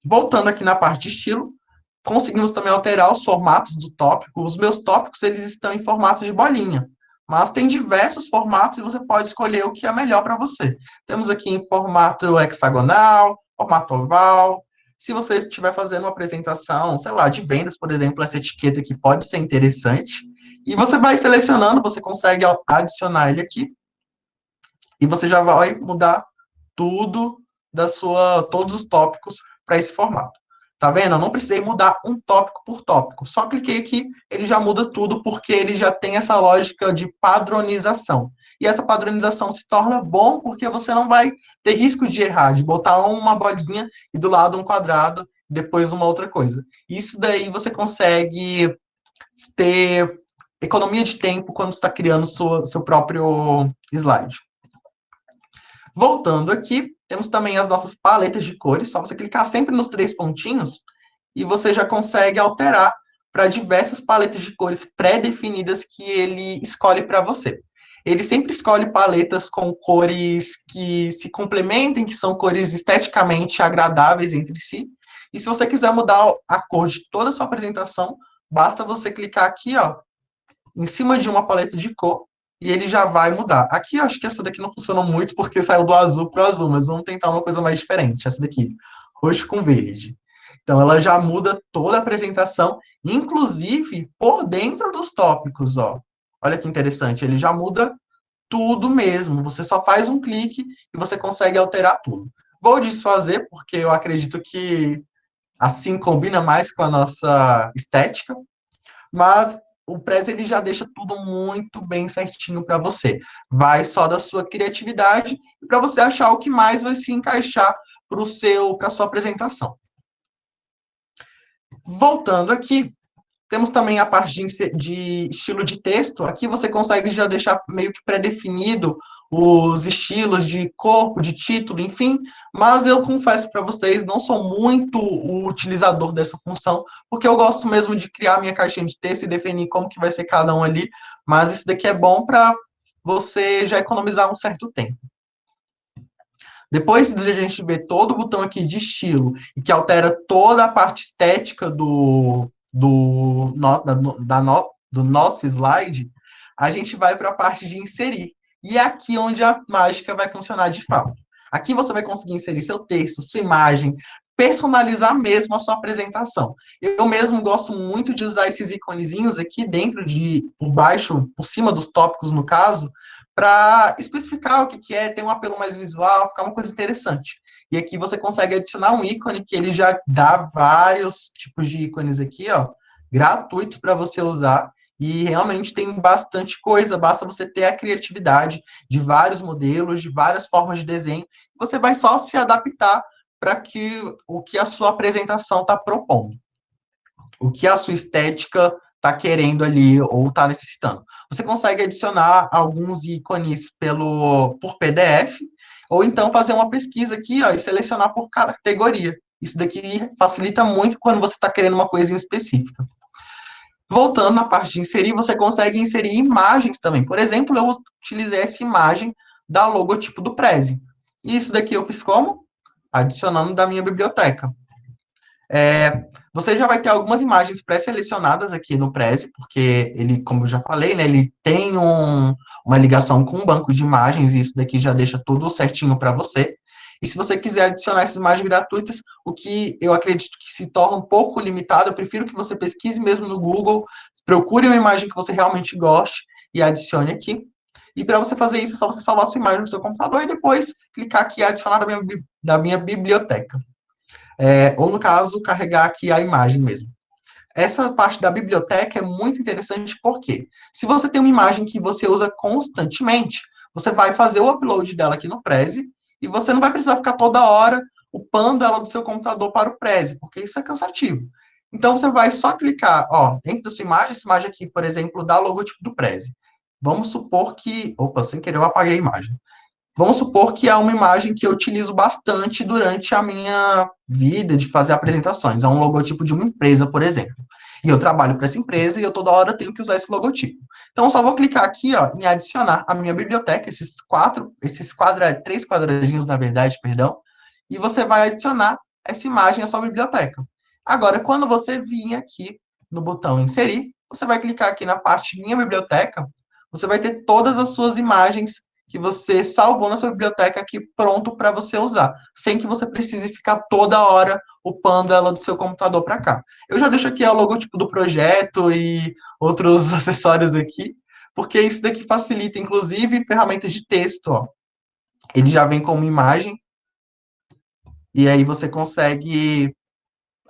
Voltando aqui na parte de estilo, conseguimos também alterar os formatos do tópico. Os meus tópicos, eles estão em formato de bolinha, mas tem diversos formatos e você pode escolher o que é melhor para você. Temos aqui em formato hexagonal, formato oval. Se você estiver fazendo uma apresentação, sei lá, de vendas, por exemplo, essa etiqueta aqui pode ser interessante. E você vai selecionando, você consegue adicionar ele aqui, e você já vai mudar tudo todos os tópicos para esse formato. Tá vendo? Eu não precisei mudar um tópico por tópico. Só cliquei aqui, ele já muda tudo, porque ele já tem essa lógica de padronização. E essa padronização se torna bom porque você não vai ter risco de errar, de botar uma bolinha e do lado um quadrado, depois uma outra coisa. Isso daí você consegue ter economia de tempo quando está criando seu próprio slide. Voltando aqui, temos também as nossas paletas de cores, só você clicar sempre nos 3 pontinhos e você já consegue alterar para diversas paletas de cores pré-definidas que ele escolhe para você. Ele sempre escolhe paletas com cores que se complementem, que são cores esteticamente agradáveis entre si. E se você quiser mudar a cor de toda a sua apresentação, basta você clicar aqui, ó, em cima de uma paleta de cor e ele já vai mudar. Aqui eu acho que essa daqui não funcionou muito porque saiu do azul para o azul, mas vamos tentar uma coisa mais diferente. Essa daqui, roxo com verde. Então ela já muda toda a apresentação, inclusive por dentro dos tópicos, ó. Olha que interessante, ele já muda tudo mesmo. Você só faz um clique e você consegue alterar tudo. Vou desfazer porque eu acredito que assim combina mais com a nossa estética, mas o Prezi ele já deixa tudo muito bem certinho para você. Vai só da sua criatividade e para você achar o que mais vai se encaixar para a sua apresentação. Voltando aqui, temos também a parte de estilo de texto. Aqui você consegue já deixar meio que pré-definido os estilos de corpo, de título, enfim. Mas eu confesso para vocês, não sou muito o utilizador dessa função, porque eu gosto mesmo de criar minha caixinha de texto e definir como que vai ser cada um ali. Mas isso daqui é bom para você já economizar um certo tempo. Depois de a gente ver todo o botão aqui de estilo, e que altera toda a parte estética do nosso slide, a gente vai para a parte de inserir. E é aqui onde a mágica vai funcionar de fato. Aqui você vai conseguir inserir seu texto, sua imagem, personalizar mesmo a sua apresentação. Eu mesmo gosto muito de usar esses iconezinhos aqui dentro por baixo, por cima dos tópicos, no caso, para especificar o que é, ter um apelo mais visual, ficar uma coisa interessante. E aqui você consegue adicionar um ícone que ele já dá vários tipos de ícones aqui, ó, gratuitos para você usar. E realmente tem bastante coisa, basta você ter a criatividade de vários modelos, de várias formas de desenho. Você vai só se adaptar para o que a sua apresentação está propondo. O que a sua estética está querendo ali ou está necessitando. Você consegue adicionar alguns ícones por PDF, ou então fazer uma pesquisa aqui, ó, e selecionar por categoria. Isso daqui facilita muito quando você está querendo uma coisa em específica. Voltando na parte de inserir, você consegue inserir imagens também. Por exemplo, eu utilizei essa imagem da logotipo do Prezi. E isso daqui eu fiz como? Adicionando da minha biblioteca. Você já vai ter algumas imagens pré-selecionadas aqui no Prezi, porque ele, como eu já falei, né, ele tem uma ligação com um banco de imagens, e isso daqui já deixa tudo certinho para você. E se você quiser adicionar essas imagens gratuitas, o que eu acredito que se torna um pouco limitado, eu prefiro que você pesquise mesmo no Google, procure uma imagem que você realmente goste e adicione aqui. E para você fazer isso, é só você salvar sua imagem no seu computador e depois clicar aqui em adicionar da minha biblioteca. Ou, no caso, carregar aqui a imagem mesmo. Essa parte da biblioteca é muito interessante porque, se você tem uma imagem que você usa constantemente, você vai fazer o upload dela aqui no Prezi e você não vai precisar ficar toda hora upando ela do seu computador para o Prezi, porque isso é cansativo. Então, você vai só clicar, ó, dentro da sua imagem, essa imagem aqui, por exemplo, dá logotipo do Prezi. Vamos supor que... Opa, sem querer eu apaguei a imagem. Vamos supor que é uma imagem que eu utilizo bastante durante a minha vida de fazer apresentações. É um logotipo de uma empresa, por exemplo. E eu trabalho para essa empresa e eu toda hora tenho que usar esse logotipo. Então, eu só vou clicar aqui, ó, em adicionar a minha biblioteca, três quadradinhos, na verdade, perdão, e você vai adicionar essa imagem à sua biblioteca. Agora, quando você vir aqui no botão inserir, você vai clicar aqui na parte minha biblioteca, você vai ter todas as suas imagens que você salvou na sua biblioteca aqui pronto para você usar, sem que você precise ficar toda hora upando ela do seu computador para cá. Eu já deixo aqui o logotipo do projeto e outros acessórios aqui, porque isso daqui facilita, inclusive, ferramentas de texto, ó. Ele já vem como imagem, e aí você consegue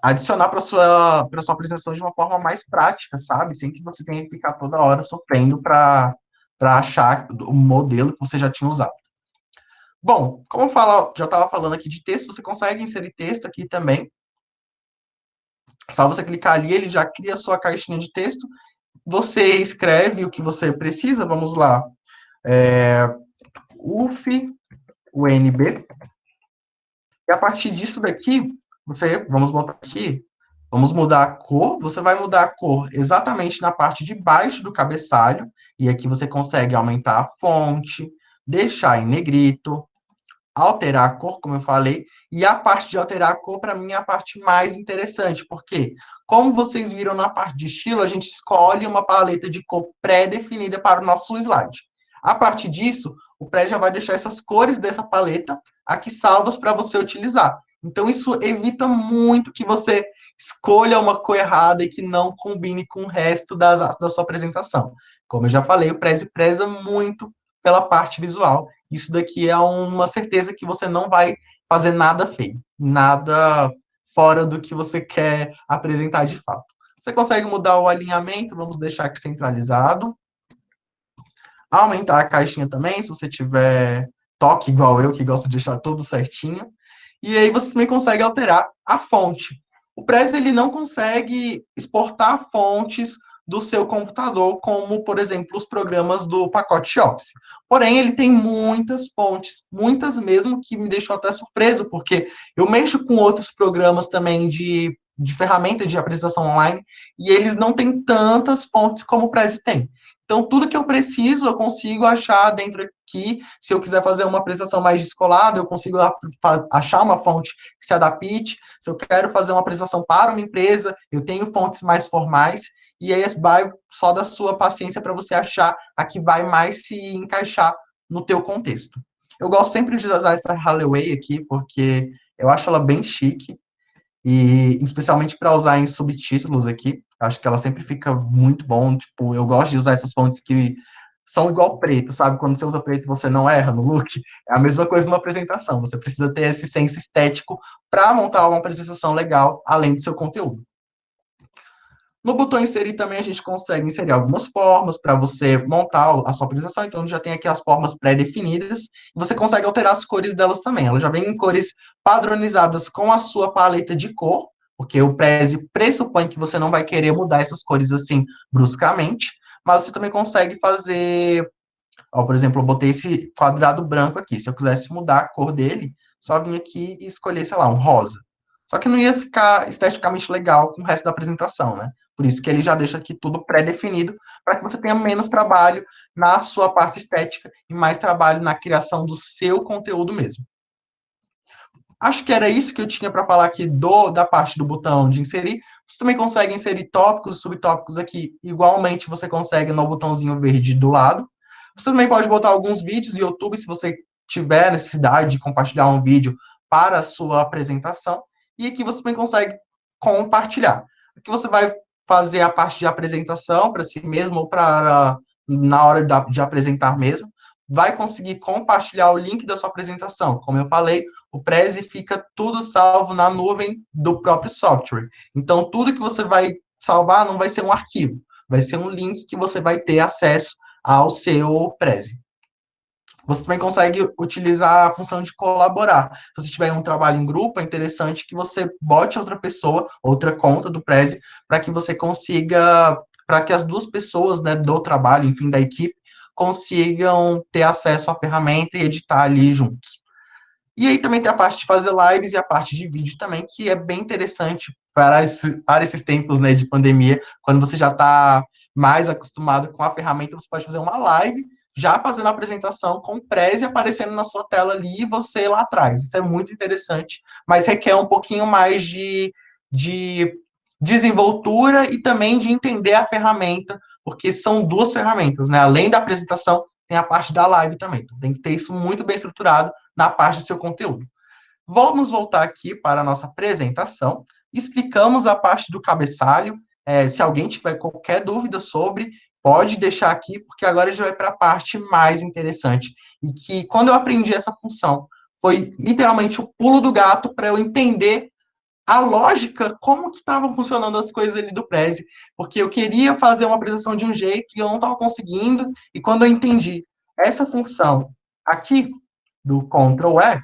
adicionar para sua apresentação de uma forma mais prática, sabe? Sem que você tenha que ficar toda hora sofrendo para achar o modelo que você já tinha usado. Bom, como já estava falando aqui de texto, você consegue inserir texto aqui também. Só você clicar ali, ele já cria a sua caixinha de texto. Você escreve o que você precisa, vamos lá. UF, UNB. E a partir disso daqui, vamos botar aqui, vamos mudar a cor. Você vai mudar a cor exatamente na parte de baixo do cabeçalho. E aqui você consegue aumentar a fonte, deixar em negrito, alterar a cor, como eu falei, e a parte de alterar a cor, para mim, é a parte mais interessante, porque, como vocês viram na parte de estilo, a gente escolhe uma paleta de cor pré-definida para o nosso slide. A partir disso, o pré já vai deixar essas cores dessa paleta aqui salvas para você utilizar. Então, isso evita muito que você escolha uma cor errada e que não combine com o resto da sua apresentação. Como eu já falei, o Prezi preza muito pela parte visual. Isso daqui é uma certeza que você não vai fazer nada feio, nada fora do que você quer apresentar de fato. Você consegue mudar o alinhamento, vamos deixar aqui centralizado. Aumentar a caixinha também, se você tiver toque igual eu, que gosta de deixar tudo certinho. E aí você também consegue alterar a fonte. O Prezi, ele não consegue exportar fontes do seu computador, como, por exemplo, os programas do pacote Office. Porém, ele tem muitas fontes, muitas mesmo, que me deixou até surpreso, porque eu mexo com outros programas também de ferramenta de apresentação online, e eles não têm tantas fontes como o Prezi tem. Então, tudo que eu preciso, eu consigo achar dentro aqui. Se eu quiser fazer uma apresentação mais descolada, eu consigo achar uma fonte que se adapte. Se eu quero fazer uma apresentação para uma empresa, eu tenho fontes mais formais. E aí vai só da sua paciência para você achar a que vai mais se encaixar no teu contexto. Eu gosto sempre de usar essa Hallway aqui, porque eu acho ela bem chique, e especialmente para usar em subtítulos aqui, acho que ela sempre fica muito bom. Tipo, eu gosto de usar essas fontes que são igual preto, sabe? Quando você usa preto, você não erra no look. É a mesma coisa numa apresentação. Você precisa ter esse senso estético para montar uma apresentação legal, além do seu conteúdo. No botão inserir também a gente consegue inserir algumas formas para você montar a sua apresentação. Então, já tem aqui as formas pré-definidas. Você consegue alterar as cores delas também. Ela já vem em cores padronizadas com a sua paleta de cor. porque o Prezi pressupõe que você não vai querer mudar essas cores assim bruscamente, mas você também consegue fazer, ó, por exemplo, eu botei esse quadrado branco aqui, se eu quisesse mudar a cor dele, só vim aqui e escolher, sei lá, um rosa. Só que não ia ficar esteticamente legal com o resto da apresentação, né? Por isso que ele já deixa aqui tudo pré-definido, para que você tenha menos trabalho na sua parte estética e mais trabalho na criação do seu conteúdo mesmo. Acho que era isso que eu tinha para falar aqui da parte do botão de inserir. Você também consegue inserir tópicos, subtópicos aqui. Igualmente, você consegue no botãozinho verde do lado. Você também pode botar alguns vídeos do YouTube, se você tiver necessidade de compartilhar um vídeo para a sua apresentação. E aqui você também consegue compartilhar. Aqui você vai fazer a parte de apresentação para si mesmo ou para na hora de apresentar mesmo. Vai conseguir compartilhar o link da sua apresentação. Como eu falei, o Prezi fica tudo salvo na nuvem do próprio software. Então, tudo que você vai salvar não vai ser um arquivo, vai ser um link que você vai ter acesso ao seu Prezi. Você também consegue utilizar a função de colaborar. Se você tiver um trabalho em grupo, é interessante que você bote outra pessoa, outra conta do Prezi, para que você consiga, para que as duas pessoas, né, do trabalho, enfim, da equipe, consigam ter acesso à ferramenta e editar ali juntos. E aí também tem a parte de fazer lives e a parte de vídeo também, que é bem interessante para esses tempos, né, de pandemia, quando você já está mais acostumado com a ferramenta, você pode fazer uma live já fazendo a apresentação com o Prezi aparecendo na sua tela ali e você lá atrás. Isso é muito interessante, mas requer um pouquinho mais de desenvoltura e também de entender a ferramenta, porque são duas ferramentas, né? Além da apresentação, tem a parte da live também. Então, tem que ter isso muito bem estruturado na parte do seu conteúdo. Vamos voltar aqui para a nossa apresentação. Explicamos a parte do cabeçalho. Se alguém tiver qualquer dúvida sobre, pode deixar aqui, porque agora a gente vai para a parte mais interessante. E que, quando eu aprendi essa função, foi literalmente o pulo do gato para eu entender a lógica, como que estavam funcionando as coisas ali do Prezi, porque eu queria fazer uma apresentação de um jeito e eu não estava conseguindo, e quando eu entendi essa função aqui, do Ctrl E,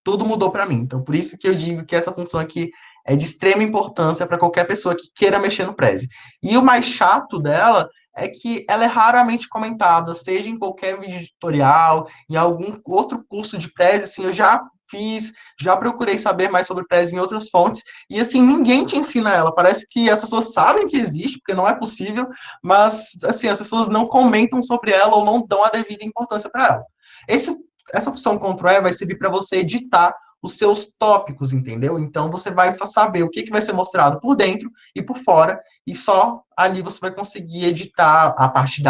tudo mudou para mim. Então, por isso que eu digo que essa função aqui é de extrema importância para qualquer pessoa que queira mexer no Prezi. E o mais chato dela é que ela é raramente comentada, seja em qualquer vídeo tutorial, em algum outro curso de Prezi, assim, eu já fiz, já procurei saber mais sobre Prezi em outras fontes, e assim, ninguém te ensina ela. Parece que as pessoas sabem que existe, porque não é possível, mas assim, as pessoas não comentam sobre ela ou não dão a devida importância para ela. Esse Essa função Ctrl E vai servir para você editar os seus tópicos, entendeu? Então você vai saber o que, que vai ser mostrado por dentro e por fora, e só ali você vai conseguir editar a parte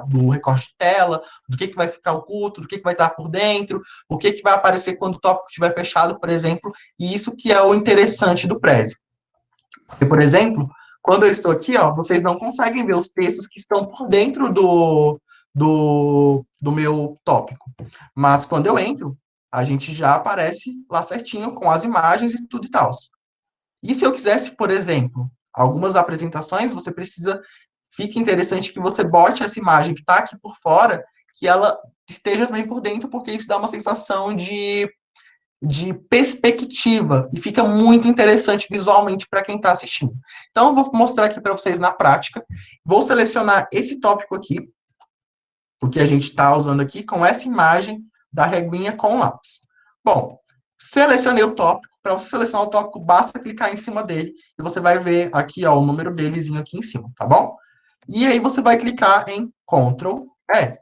do recorte de tela, do que vai ficar oculto, do que vai estar por dentro, o que vai aparecer quando o tópico estiver fechado, por exemplo, e isso que é o interessante do Prezi. Porque, por exemplo, quando eu estou aqui, ó, vocês não conseguem ver os textos que estão por dentro do meu tópico. Mas quando eu entro, a gente já aparece lá certinho com as imagens e tudo e tal. E se eu quisesse, por exemplo, algumas apresentações, você precisa, fica interessante que você bote essa imagem que está aqui por fora, que ela esteja também por dentro, porque isso dá uma sensação de perspectiva e fica muito interessante visualmente para quem está assistindo. Então, eu vou mostrar aqui para vocês na prática. Vou selecionar esse tópico aqui, o que a gente está usando aqui, com essa imagem da reguinha com lápis. Bom, selecionei o tópico. Para você selecionar o tópico, basta clicar em cima dele e você vai ver aqui ó, o número delezinho aqui em cima, tá bom? E aí você vai clicar em Ctrl E.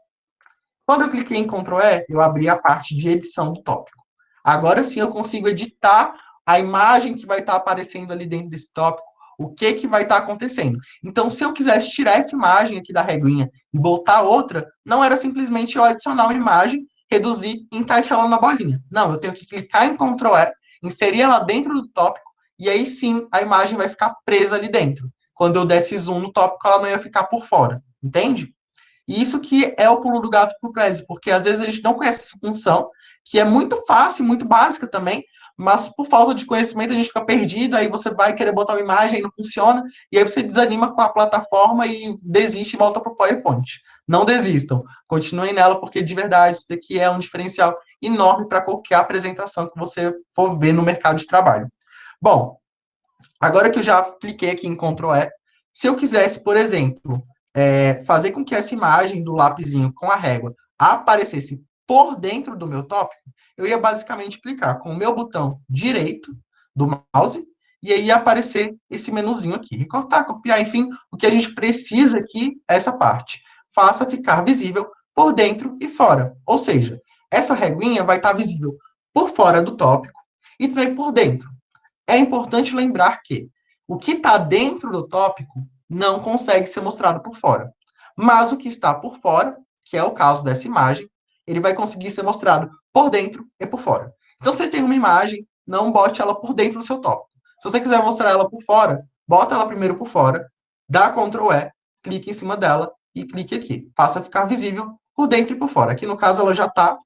Quando eu cliquei em Ctrl E, eu abri a parte de edição do tópico. Agora sim eu consigo editar a imagem que vai estar aparecendo ali dentro desse tópico, o que vai estar acontecendo. Então, se eu quisesse tirar essa imagem aqui da reguinha e botar outra, não era simplesmente eu adicionar uma imagem, reduzir e encaixar ela na bolinha. Não, eu tenho que clicar em Ctrl E, inserir ela dentro do tópico, e aí sim a imagem vai ficar presa ali dentro. Quando eu desse zoom no tópico, ela não ia ficar por fora. Entende? E isso que é o pulo do gato para o Prezi, porque às vezes a gente não conhece essa função, que é muito fácil, muito básica também, mas por falta de conhecimento a gente fica perdido, aí você vai querer botar uma imagem e não funciona, e aí você desanima com a plataforma e desiste e volta para o PowerPoint. Não desistam, continuem nela, porque de verdade isso daqui é um diferencial enorme para qualquer apresentação que você for ver no mercado de trabalho. Bom, Agora que eu já cliquei aqui em Ctrl E, se eu quisesse, por exemplo, fazer com que essa imagem do lapisinho com a régua aparecesse por dentro do meu tópico, eu ia basicamente clicar com o meu botão direito do mouse e aí ia aparecer esse menuzinho aqui. Recortar, copiar, enfim, o que a gente precisa aqui é essa parte. Faça ficar visível por dentro e fora. Ou seja, essa reguinha vai estar visível por fora do tópico e também por dentro. É importante lembrar que o que está dentro do tópico não consegue ser mostrado por fora. Mas o que está por fora, que é o caso dessa imagem, ele vai conseguir ser mostrado por dentro e por fora. Então, se você tem uma imagem, não bote ela por dentro do seu tópico. Se você quiser mostrar ela por fora, bota ela primeiro por fora, dá Ctrl E, clique em cima dela e clique aqui. Faça ficar visível por dentro e por fora. Aqui, no caso, ela já está.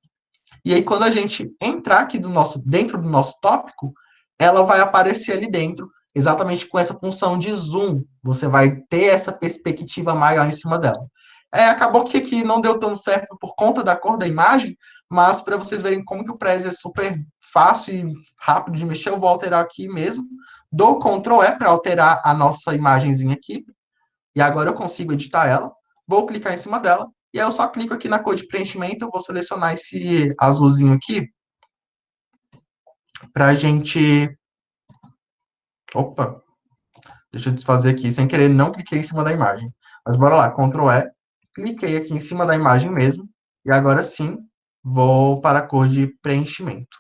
E aí, quando a gente entrar aqui dentro do nosso tópico, ela vai aparecer ali dentro, exatamente com essa função de zoom. Você vai ter essa perspectiva maior em cima dela. Acabou que aqui não deu tão certo por conta da cor da imagem, mas para vocês verem como que o Prezi é super fácil e rápido de mexer, eu vou alterar aqui mesmo. Dou Ctrl E para alterar a nossa imagenzinha aqui. E agora eu consigo editar ela. Vou clicar em cima dela. E aí eu só clico aqui na cor de preenchimento. Eu vou selecionar esse azulzinho aqui para a gente... Opa! Deixa eu desfazer aqui. Sem querer, não cliquei em cima da imagem. Mas bora lá. Ctrl E. Cliquei aqui em cima da imagem mesmo. E agora sim, vou para a cor de preenchimento.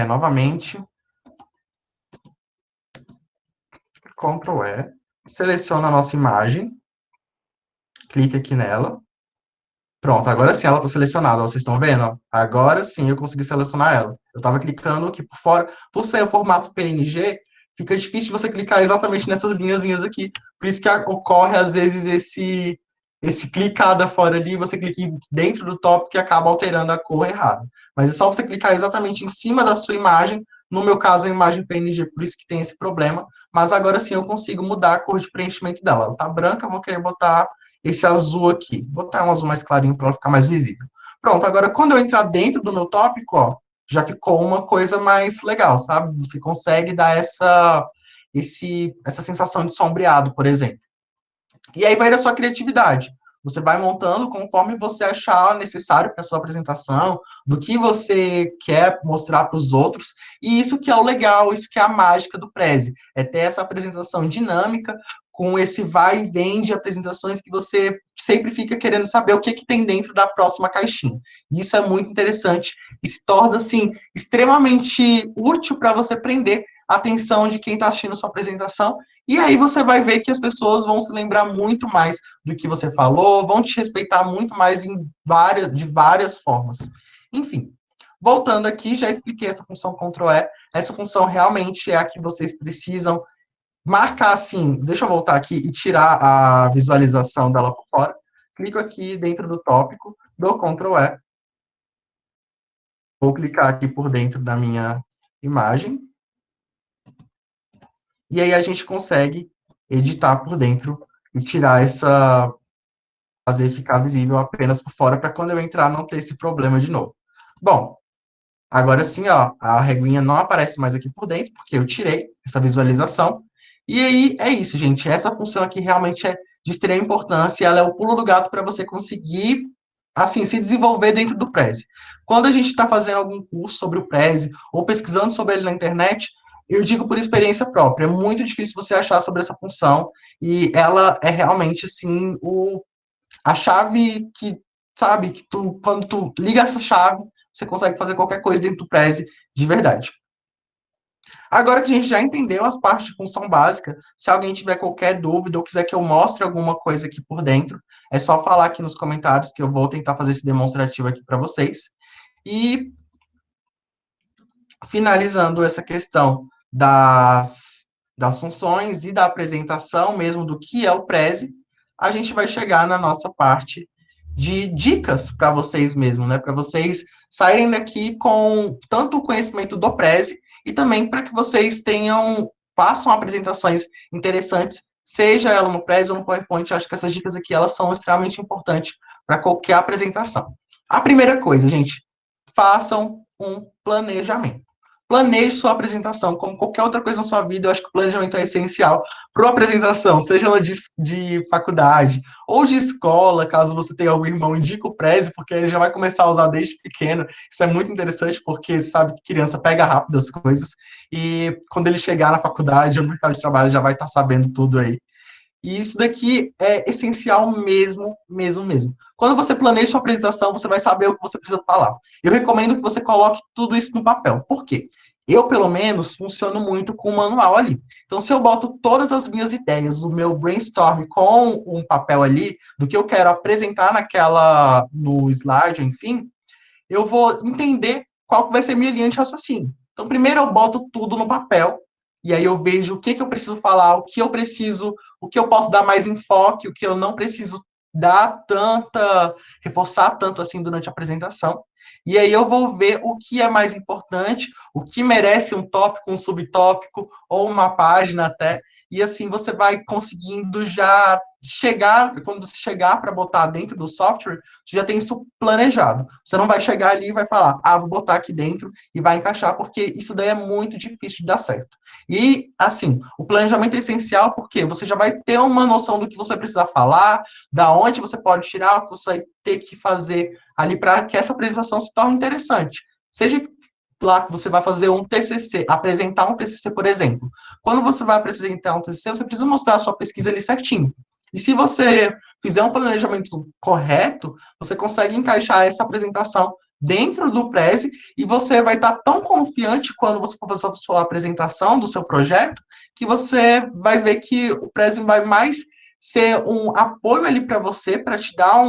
Novamente. Ctrl E. Seleciono a nossa imagem. Clique aqui nela. Pronto, agora sim ela está selecionada, ó, vocês estão vendo? Agora sim eu consegui selecionar ela. Eu estava clicando aqui por fora. Por ser o formato PNG, fica difícil de você clicar exatamente nessas linhazinhas aqui. Por isso que ocorre, às vezes, esse clicada fora ali, você clica dentro do tópico e acaba alterando a cor errada. Mas é só você clicar exatamente em cima da sua imagem. No meu caso, a imagem PNG, por isso que tem esse problema. Mas agora sim eu consigo mudar a cor de preenchimento dela. Ela está branca, eu vou querer botar esse azul aqui. Vou botar um azul mais clarinho para ela ficar mais visível. Pronto, agora quando eu entrar dentro do meu tópico, ó, já ficou uma coisa mais legal, sabe? Você consegue dar essa sensação de sombreado, por exemplo. E aí vai da sua criatividade. Você vai montando conforme você achar necessário para a sua apresentação, do que você quer mostrar para os outros. E isso que é o legal, isso que é a mágica do Prezi. É ter essa apresentação dinâmica, com esse vai e vem de apresentações que você sempre fica querendo saber o que, que tem dentro da próxima caixinha. Isso é muito interessante e se torna, assim, extremamente útil para você prender a atenção de quem está assistindo a sua apresentação. E aí você vai ver que as pessoas vão se lembrar muito mais do que você falou, vão te respeitar muito mais de várias formas. Enfim, voltando aqui, já expliquei essa função Ctrl E. Essa função realmente é a que vocês precisam marcar assim. Deixa eu voltar aqui e tirar a visualização dela por fora. Clico aqui dentro do tópico, dou Ctrl E. Vou clicar aqui por dentro da minha imagem. E aí a gente consegue editar por dentro e tirar fazer ficar visível apenas por fora, para quando eu entrar não ter esse problema de novo. Bom, agora sim, ó, a reguinha não aparece mais aqui por dentro, porque eu tirei essa visualização. E aí é isso, gente. Essa função aqui realmente é de extrema importância, ela é o pulo do gato para você conseguir, assim, se desenvolver dentro do Prezi. Quando a gente está fazendo algum curso sobre o Prezi, ou pesquisando sobre ele na internet, eu digo por experiência própria, é muito difícil você achar sobre essa função, e ela é realmente, assim, a chave que, sabe, que quando tu liga essa chave, você consegue fazer qualquer coisa dentro do Prezi de verdade. Agora que a gente já entendeu as partes de função básica, se alguém tiver qualquer dúvida ou quiser que eu mostre alguma coisa aqui por dentro, é só falar aqui nos comentários que eu vou tentar fazer esse demonstrativo aqui para vocês. E finalizando essa questão das funções e da apresentação mesmo do que é o Prezi, a gente vai chegar na nossa parte de dicas para vocês mesmos, né? Para vocês saírem daqui com tanto o conhecimento do Prezi e também para que vocês façam apresentações interessantes, seja ela no Prezi ou no PowerPoint. Acho que essas dicas aqui elas são extremamente importantes para qualquer apresentação. A primeira coisa, gente, façam um planejamento. planeje sua apresentação, como qualquer outra coisa na sua vida, eu acho que o planejamento é essencial para uma apresentação, seja ela de faculdade ou de escola, caso você tenha algum irmão, indica o Prezi, porque ele já vai começar a usar desde pequeno. Isso é muito interessante, porque sabe que criança pega rápido as coisas, e quando ele chegar na faculdade ou no mercado de trabalho, já vai estar sabendo tudo aí. E isso daqui é essencial mesmo, mesmo, mesmo. Quando você planeja sua apresentação, você vai saber o que você precisa falar. Eu recomendo que você coloque tudo isso no papel. Por quê? Eu, pelo menos, funciono muito com o manual ali. Então, se eu boto todas as minhas ideias, o meu brainstorm com um papel ali, do que eu quero apresentar no slide, enfim, eu vou entender qual vai ser minha linha de raciocínio. Então, primeiro eu boto tudo no papel, e aí eu vejo o que, que eu preciso falar, o que eu posso dar mais enfoque, o que eu não preciso reforçar tanto assim durante a apresentação. E aí eu vou ver o que é mais importante, o que merece um tópico, um subtópico, ou uma página até, e assim você vai conseguindo já chegar, quando você chegar para botar dentro do software, você já tem isso planejado. Você não vai chegar ali e vai falar, vou botar aqui dentro e vai encaixar, porque isso daí é muito difícil de dar certo. E, assim, o planejamento é essencial porque você já vai ter uma noção do que você vai precisar falar, da onde você pode tirar, o que você vai ter que fazer ali para que essa apresentação se torne interessante. Seja lá que você vai fazer um TCC, apresentar um TCC, por exemplo. Quando você vai apresentar um TCC, você precisa mostrar a sua pesquisa ali certinho. E se você fizer um planejamento correto, você consegue encaixar essa apresentação dentro do Prezi e você vai estar tão confiante quando você for fazer a sua apresentação do seu projeto, que você vai ver que o Prezi vai mais ser um apoio ali para você, para te dar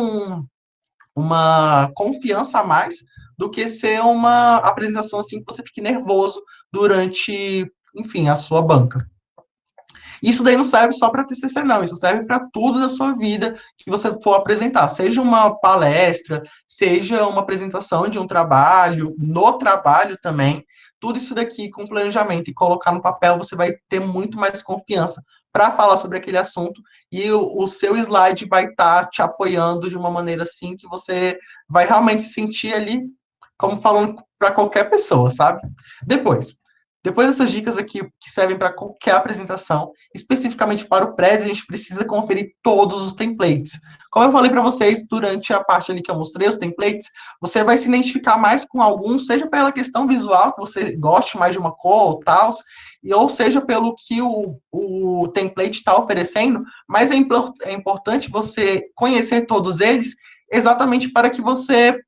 uma confiança a mais, do que ser uma apresentação assim que você fique nervoso durante, enfim, a sua banca. Isso daí não serve só para TCC, não. Isso serve para tudo da sua vida que você for apresentar. Seja uma palestra, seja uma apresentação de um trabalho, no trabalho também. Tudo isso daqui com planejamento e colocar no papel, você vai ter muito mais confiança para falar sobre aquele assunto e o seu slide vai estar te apoiando de uma maneira assim que você vai realmente se sentir ali como falando para qualquer pessoa, sabe? Depois, depois dessas dicas aqui que servem para qualquer apresentação, especificamente para o Prezi, a gente precisa conferir todos os templates. Como eu falei para vocês durante a parte ali que eu mostrei os templates, você vai se identificar mais com algum, seja pela questão visual, que você goste mais de uma cor ou tal, ou seja pelo que o template está oferecendo, mas é importante você conhecer todos eles exatamente para que você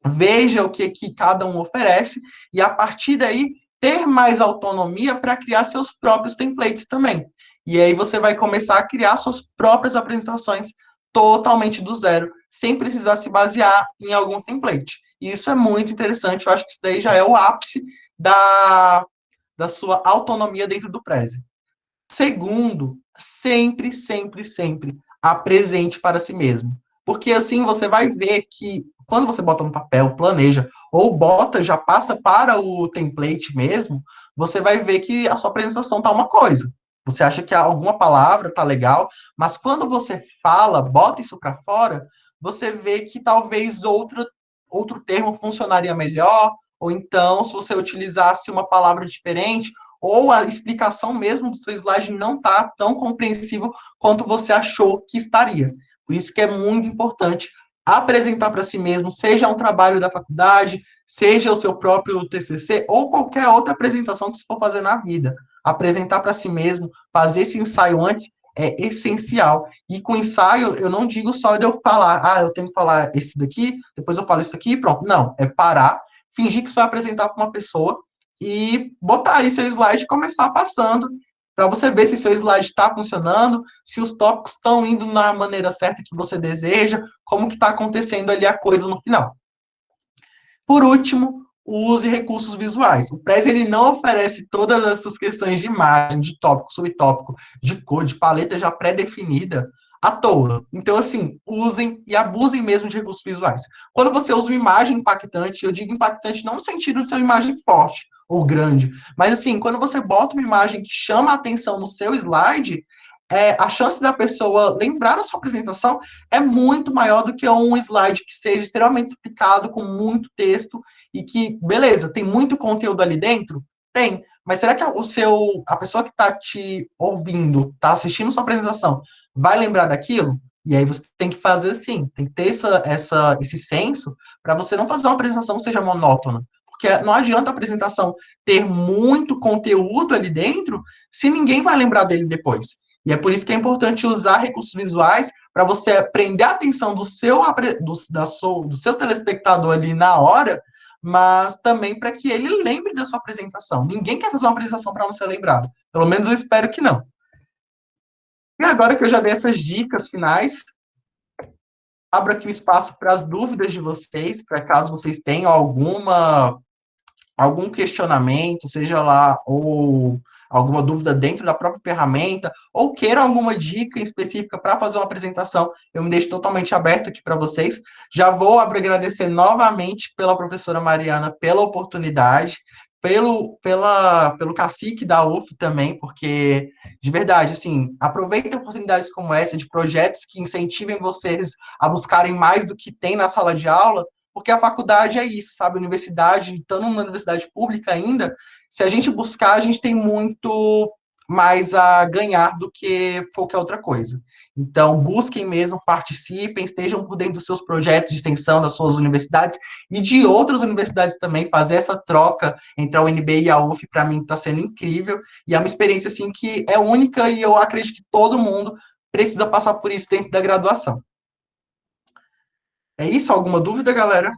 veja o que cada um oferece e a partir daí ter mais autonomia para criar seus próprios templates também. E aí você vai começar a criar suas próprias apresentações totalmente do zero, sem precisar se basear em algum template. E isso é muito interessante, eu acho que isso daí já é o ápice da sua autonomia dentro do Prezi. Segundo, sempre, sempre, sempre apresente para si mesmo. Porque assim você vai ver que quando você bota no papel, planeja, ou bota, já passa para o template mesmo, você vai ver que a sua apresentação tá uma coisa. Você acha que alguma palavra tá legal, mas quando você fala, bota isso para fora, você vê que talvez outro termo funcionaria melhor, ou então se você utilizasse uma palavra diferente, ou a explicação mesmo do seu slide não está tão compreensível quanto você achou que estaria. Por isso que é muito importante apresentar para si mesmo, seja um trabalho da faculdade, seja o seu próprio TCC, ou qualquer outra apresentação que você for fazer na vida. Apresentar para si mesmo, fazer esse ensaio antes, é essencial. E com ensaio, eu não digo só de eu falar, eu tenho que falar esse daqui, depois eu falo isso aqui e pronto. Não, é parar, fingir que você vai apresentar para uma pessoa e botar aí seu slide e começar passando para você ver se seu slide está funcionando, se os tópicos estão indo na maneira certa que você deseja, como que está acontecendo ali a coisa no final. Por último, use recursos visuais. O Prezi ele não oferece todas essas questões de imagem, de tópico, subtópico, de cor, de paleta já pré-definida à toa. Então, assim, usem e abusem mesmo de recursos visuais. Quando você usa uma imagem impactante, eu digo impactante não no sentido de ser uma imagem forte ou grande, mas assim, quando você bota uma imagem que chama a atenção no seu slide, a chance da pessoa lembrar da sua apresentação é muito maior do que um slide que seja extremamente explicado, com muito texto, e que, beleza, tem muito conteúdo ali dentro? Tem, mas será que a pessoa que está te ouvindo, está assistindo sua apresentação, vai lembrar daquilo? E aí você tem que fazer assim, tem que ter esse senso para você não fazer uma apresentação que seja monótona. Porque não adianta a apresentação ter muito conteúdo ali dentro se ninguém vai lembrar dele depois. E é por isso que é importante usar recursos visuais para você prender a atenção do seu telespectador ali na hora, mas também para que ele lembre da sua apresentação. Ninguém quer fazer uma apresentação para não ser lembrado. Pelo menos eu espero que não. E agora que eu já dei essas dicas finais, abro aqui o espaço para as dúvidas de vocês, para caso vocês tenham algum questionamento, seja lá, ou alguma dúvida dentro da própria ferramenta, ou queiram alguma dica específica para fazer uma apresentação, eu me deixo totalmente aberto aqui para vocês. Já vou agradecer novamente pela professora Mariana pela oportunidade, pelo cacique da UF também, porque, de verdade, assim, aproveitem oportunidades como essa, de projetos que incentivem vocês a buscarem mais do que tem na sala de aula, porque a faculdade é isso, sabe? A universidade, estando numa universidade pública ainda, se a gente buscar, a gente tem muito mais a ganhar do que qualquer outra coisa. Então, busquem mesmo, participem, estejam por dentro dos seus projetos de extensão das suas universidades e de outras universidades também. Fazer essa troca entre a UNB e a UF, para mim, está sendo incrível. E é uma experiência, assim, que é única e eu acredito que todo mundo precisa passar por isso dentro da graduação. É isso? Alguma dúvida, galera?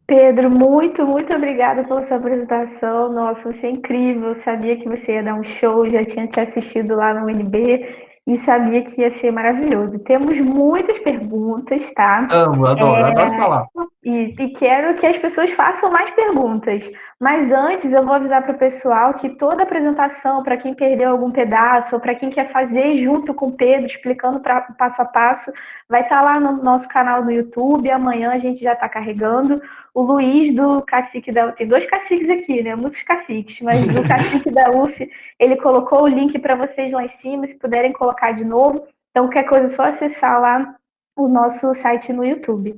Pedro, muito, muito obrigada pela sua apresentação. Nossa, você é incrível. Eu sabia que você ia dar um show, já tinha te assistido lá na UNB e sabia que ia ser maravilhoso. Temos muitas perguntas, tá? Amo, adoro falar. E quero que as pessoas façam mais perguntas. Mas antes, eu vou avisar para o pessoal que toda apresentação, para quem perdeu algum pedaço, ou para quem quer fazer junto com o Pedro, explicando passo a passo, vai estar lá no nosso canal no YouTube. Amanhã a gente já está carregando. O Luiz do Cacique da UF, tem dois caciques aqui, né? Muitos caciques, mas do Cacique da UF, ele colocou o link para vocês lá em cima, se puderem colocar de novo. Então, qualquer coisa, é só acessar lá o nosso site no YouTube.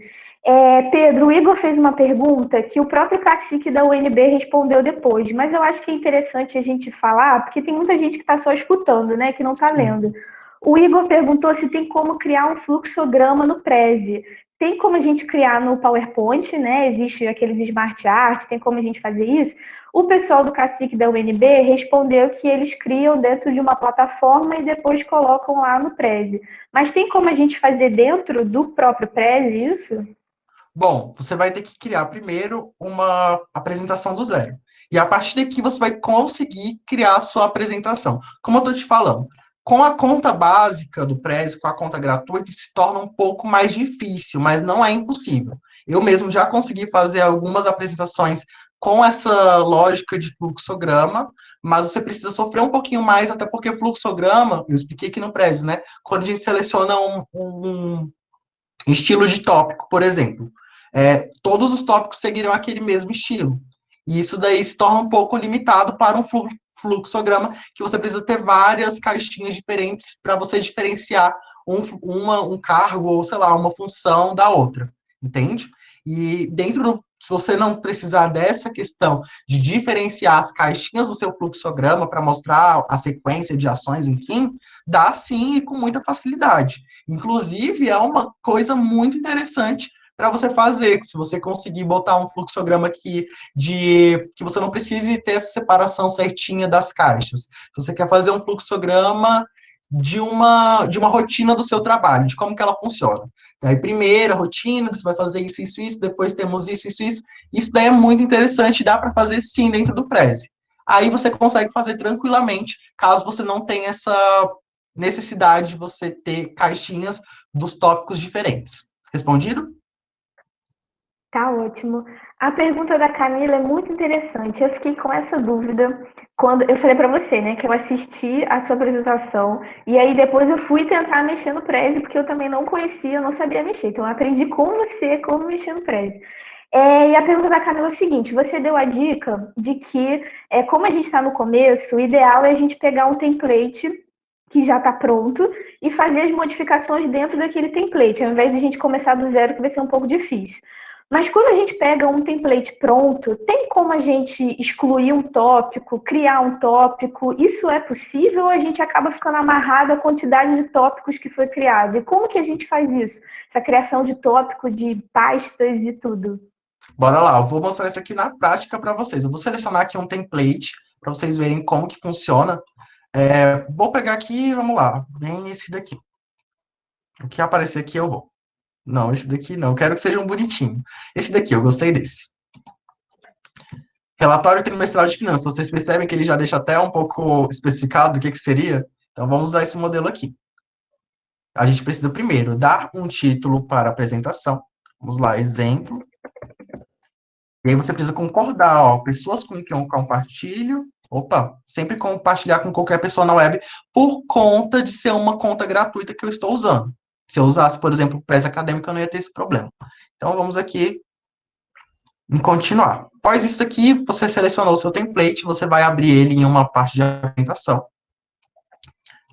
Pedro, o Igor fez uma pergunta que o próprio cacique da UNB respondeu depois, mas eu acho que é interessante a gente falar, porque tem muita gente que está só escutando, né, que não está lendo. O Igor perguntou se tem como criar um fluxograma no Prezi. Tem como a gente criar no PowerPoint, né? Existe aqueles Smart Art, tem como a gente fazer isso. O pessoal do cacique da UNB respondeu que eles criam dentro de uma plataforma e depois colocam lá no Prezi. Mas tem como a gente fazer dentro do próprio Prezi isso? Bom, você vai ter que criar primeiro uma apresentação do zero. E a partir daqui você vai conseguir criar a sua apresentação. Como eu estou te falando, com a conta básica do Prezi, com a conta gratuita, se torna um pouco mais difícil, mas não é impossível. Eu mesmo já consegui fazer algumas apresentações com essa lógica de fluxograma, mas você precisa sofrer um pouquinho mais, até porque fluxograma, eu expliquei aqui no Prezi, né? Quando a gente seleciona um estilo de tópico, por exemplo, todos os tópicos seguirão aquele mesmo estilo. E isso daí se torna um pouco limitado para um fluxograma, que você precisa ter várias caixinhas diferentes para você diferenciar um cargo ou, sei lá, uma função da outra, entende? E se você não precisar dessa questão de diferenciar as caixinhas do seu fluxograma para mostrar a sequência de ações, enfim, dá sim e com muita facilidade. Inclusive, é uma coisa muito interessante para você fazer, se você conseguir botar um fluxograma aqui que você não precise ter essa separação certinha das caixas. Se você quer fazer um fluxograma de uma rotina do seu trabalho, de como que ela funciona. Aí, primeira rotina, você vai fazer isso, isso, isso, depois temos isso, isso, isso. Isso daí é muito interessante, dá para fazer sim dentro do Prezi. Aí você consegue fazer tranquilamente, caso você não tenha essa necessidade de você ter caixinhas dos tópicos diferentes. Respondido? Tá ótimo. A pergunta da Camila é muito interessante. Eu fiquei com essa dúvida quando eu falei para você, né, que eu assisti a sua apresentação e aí depois eu fui tentar mexer no Prezi porque eu também não conhecia, eu não sabia mexer. Então eu aprendi com você como mexer no Prezi. E a pergunta da Camila é o seguinte: você deu a dica de que, como a gente está no começo, o ideal é a gente pegar um template que já está pronto e fazer as modificações dentro daquele template, ao invés de a gente começar do zero, que vai ser um pouco difícil. Mas quando a gente pega um template pronto, tem como a gente excluir um tópico, criar um tópico? Isso é possível ou a gente acaba ficando amarrado à quantidade de tópicos que foi criado? E como que a gente faz isso? Essa criação de tópico, de pastas e tudo. Bora lá, eu vou mostrar isso aqui na prática para vocês. Eu vou selecionar aqui um template para vocês verem como que funciona. Vou pegar aqui, vamos lá, bem esse daqui. O que aparecer aqui eu vou. Não, esse daqui não, eu quero que seja um bonitinho. Esse daqui, eu gostei desse. Relatório trimestral de finanças. Vocês percebem que ele já deixa até um pouco especificado o que seria? Então, vamos usar esse modelo aqui. A gente precisa primeiro dar um título para a apresentação. Vamos lá, exemplo. E aí você precisa concordar, ó, pessoas com quem eu compartilho. Opa, sempre compartilhar com qualquer pessoa na web por conta de ser uma conta gratuita que eu estou usando. Se eu usasse, por exemplo, o PES Acadêmico, eu não ia ter esse problema. Então, vamos aqui em continuar. Após isso aqui, você selecionou o seu template, você vai abrir ele em uma parte de apresentação.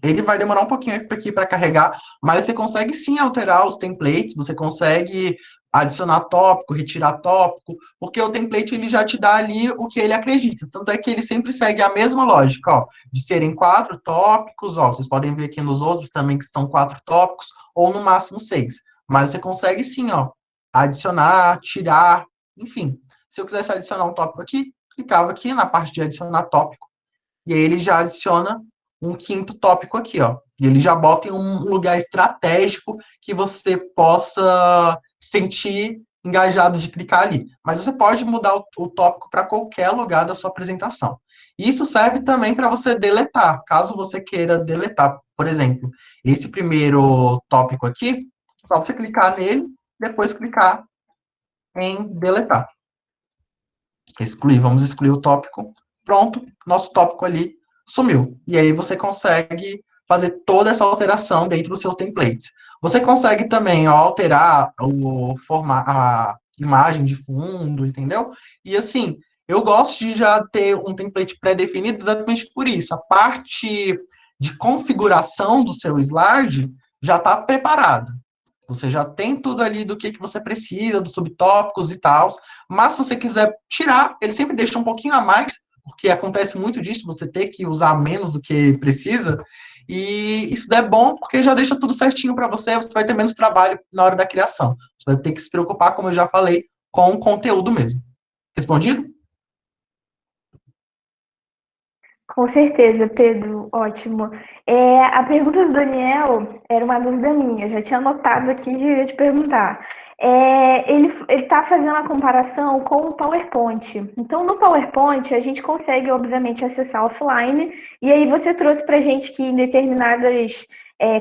Ele vai demorar um pouquinho aqui para carregar, mas você consegue sim alterar os templates, você consegue adicionar tópico, retirar tópico, porque o template ele já te dá ali o que ele acredita. Tanto é que ele sempre segue a mesma lógica, ó, de serem 4 tópicos, ó, vocês podem ver aqui nos outros também que são 4 tópicos, ou no máximo 6. Mas você consegue sim, ó, adicionar, tirar, enfim. Se eu quisesse adicionar um tópico aqui, clicava aqui na parte de adicionar tópico, e aí ele já adiciona um quinto tópico aqui, ó. E ele já bota em um lugar estratégico que você possa sentir engajado de clicar ali. Mas você pode mudar o tópico para qualquer lugar da sua apresentação. Isso serve também para você deletar, caso você queira deletar. Por exemplo, esse primeiro tópico aqui, só você clicar nele, depois clicar em deletar. Excluir, vamos excluir o tópico. Pronto, nosso tópico ali sumiu. E aí você consegue fazer toda essa alteração dentro dos seus templates. Você consegue também ó, alterar a imagem de fundo, entendeu? E assim, eu gosto de já ter um template pré-definido exatamente por isso. A parte de configuração do seu slide já está preparada. Você já tem tudo ali do que você precisa, dos subtópicos e tal. Mas se você quiser tirar, ele sempre deixa um pouquinho a mais, porque acontece muito disso, você ter que usar menos do que precisa. E isso é bom porque já deixa tudo certinho para você, você vai ter menos trabalho na hora da criação. Você vai ter que se preocupar, como eu já falei, com o conteúdo mesmo. Respondido? Com certeza, Pedro, ótimo. A pergunta do Daniel era uma dúvida minha, já tinha anotado aqui e ia te perguntar. Ele está fazendo a comparação com o PowerPoint. Então, no PowerPoint, a gente consegue, obviamente, acessar offline, e aí você trouxe para a gente que em determinados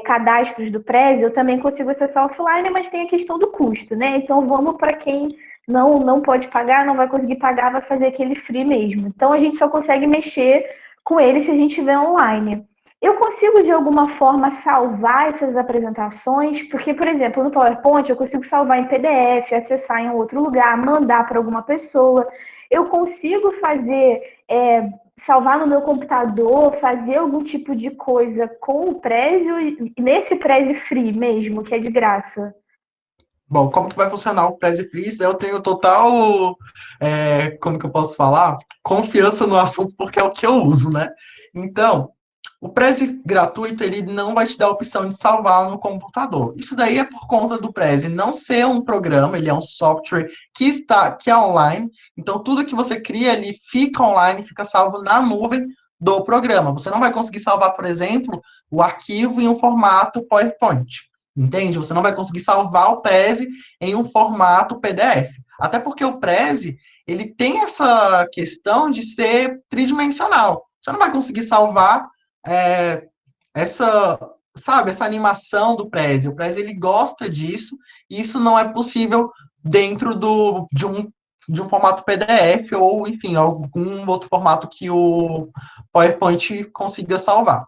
cadastros do Prezi eu também consigo acessar offline, mas tem a questão do custo, né? Então, vamos para quem não pode pagar, não vai conseguir pagar, vai fazer aquele free mesmo. Então, a gente só consegue mexer com ele se a gente estiver online. Eu consigo, de alguma forma, salvar essas apresentações, porque, por exemplo, no PowerPoint eu consigo salvar em PDF, acessar em outro lugar, mandar para alguma pessoa. Eu consigo fazer, salvar no meu computador, fazer algum tipo de coisa com o Prezi, nesse Prezi Free mesmo, que é de graça. Bom, como que vai funcionar o Prezi Free? Eu tenho total, como que eu posso falar? Confiança no assunto, porque é o que eu uso, né? Então, o Prezi gratuito, ele não vai te dar a opção de salvar no computador. Isso daí é por conta do Prezi não ser um programa, ele é um software que é online. Então, tudo que você cria ali fica online, fica salvo na nuvem do programa. Você não vai conseguir salvar, por exemplo, o arquivo em um formato PowerPoint. Entende? Você não vai conseguir salvar o Prezi em um formato PDF. Até porque o Prezi, ele tem essa questão de ser tridimensional. Você não vai conseguir salvar é, essa, sabe, essa animação do Prezi. O Prezi, ele gosta disso, e isso não é possível dentro de um formato PDF ou, enfim, algum outro formato que o PowerPoint consiga salvar.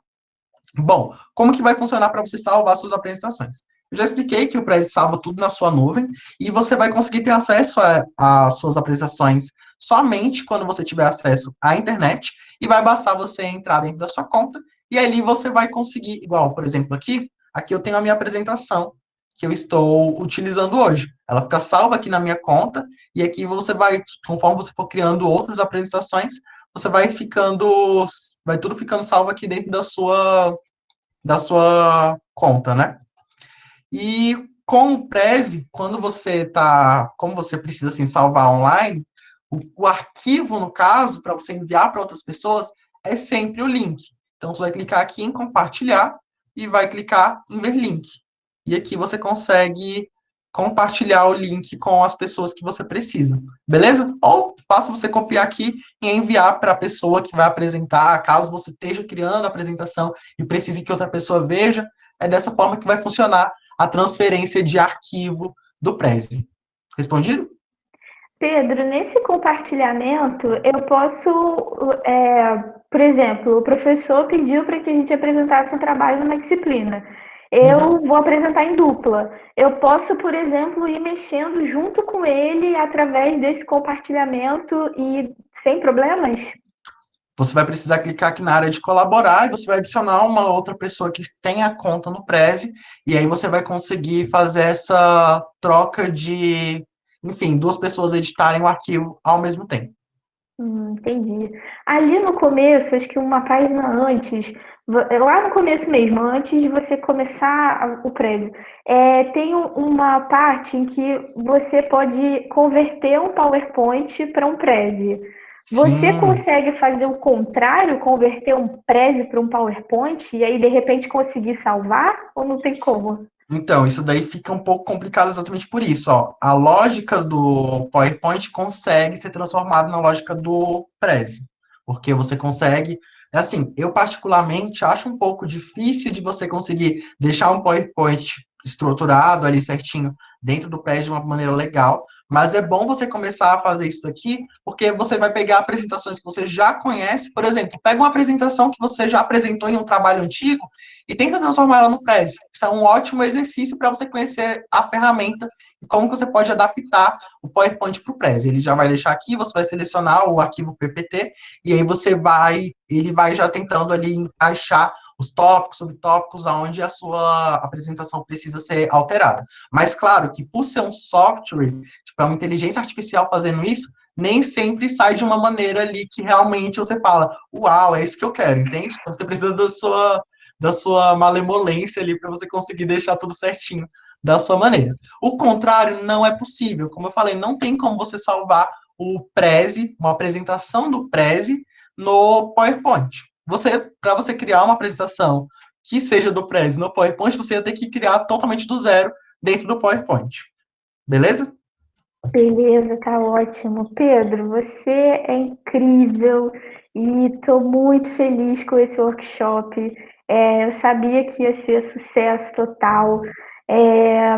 Bom, como que vai funcionar para você salvar suas apresentações? Eu já expliquei que o Prezi salva tudo na sua nuvem e você vai conseguir ter acesso às suas apresentações somente quando você tiver acesso à internet e vai bastar você entrar dentro da sua conta e ali você vai conseguir, igual, por exemplo, aqui eu tenho a minha apresentação que eu estou utilizando hoje. Ela fica salva aqui na minha conta, e aqui você vai, conforme você for criando outras apresentações, você vai tudo ficando salvo aqui dentro da sua conta, né? E com o Prezi, como você precisa assim, salvar online, o arquivo, no caso, para você enviar para outras pessoas, é sempre o link. Então, você vai clicar aqui em compartilhar e vai clicar em ver link. E aqui você consegue compartilhar o link com as pessoas que você precisa, beleza? Ou basta você copiar aqui e enviar para a pessoa que vai apresentar, caso você esteja criando a apresentação e precise que outra pessoa veja, é dessa forma que vai funcionar a transferência de arquivo do Prezi. Respondido? Pedro, nesse compartilhamento, eu posso, por exemplo, o professor pediu para que a gente apresentasse um trabalho numa disciplina. Eu Uhum. vou apresentar em dupla. Eu posso, por exemplo, ir mexendo junto com ele através desse compartilhamento e sem problemas? Você vai precisar clicar aqui na área de colaborar e você vai adicionar uma outra pessoa que tenha conta no Prezi, e aí você vai conseguir fazer essa troca de, enfim, duas pessoas editarem o arquivo ao mesmo tempo. Entendi. Ali no começo, acho que uma página antes, lá no começo mesmo, antes de você começar o Prezi, tem uma parte em que você pode converter um PowerPoint para um Prezi. Você Sim. consegue fazer o contrário, converter um Prezi para um PowerPoint e aí de repente conseguir salvar? Ou não tem como? Então, isso daí fica um pouco complicado exatamente por isso, ó. A lógica do PowerPoint consegue ser transformada na lógica do Prezi, porque você consegue, assim, eu particularmente acho um pouco difícil de você conseguir deixar um PowerPoint estruturado ali certinho dentro do Prezi de uma maneira legal, mas é bom você começar a fazer isso aqui, porque você vai pegar apresentações que você já conhece, por exemplo, pega uma apresentação que você já apresentou em um trabalho antigo e tenta transformar ela no Prezi. Isso é um ótimo exercício para você conhecer a ferramenta e como que você pode adaptar o PowerPoint para o Prezi. Ele já vai deixar aqui, você vai selecionar o arquivo PPT e aí ele vai já tentando ali encaixar os tópicos, subtópicos, aonde a sua apresentação precisa ser alterada. Mas claro que por ser um software, tipo, é uma inteligência artificial fazendo isso, nem sempre sai de uma maneira ali que realmente você fala, uau, é isso que eu quero, entende? Então você precisa da sua malemolência ali para você conseguir deixar tudo certinho da sua maneira. O contrário não é possível. Como eu falei, não tem como você salvar o Prezi, uma apresentação do Prezi no PowerPoint. Para você criar uma apresentação que seja do Prezi no PowerPoint, você ia ter que criar totalmente do zero dentro do PowerPoint. Beleza? Beleza, tá ótimo. Pedro, você é incrível e estou muito feliz com esse workshop. Eu sabia que ia ser sucesso total.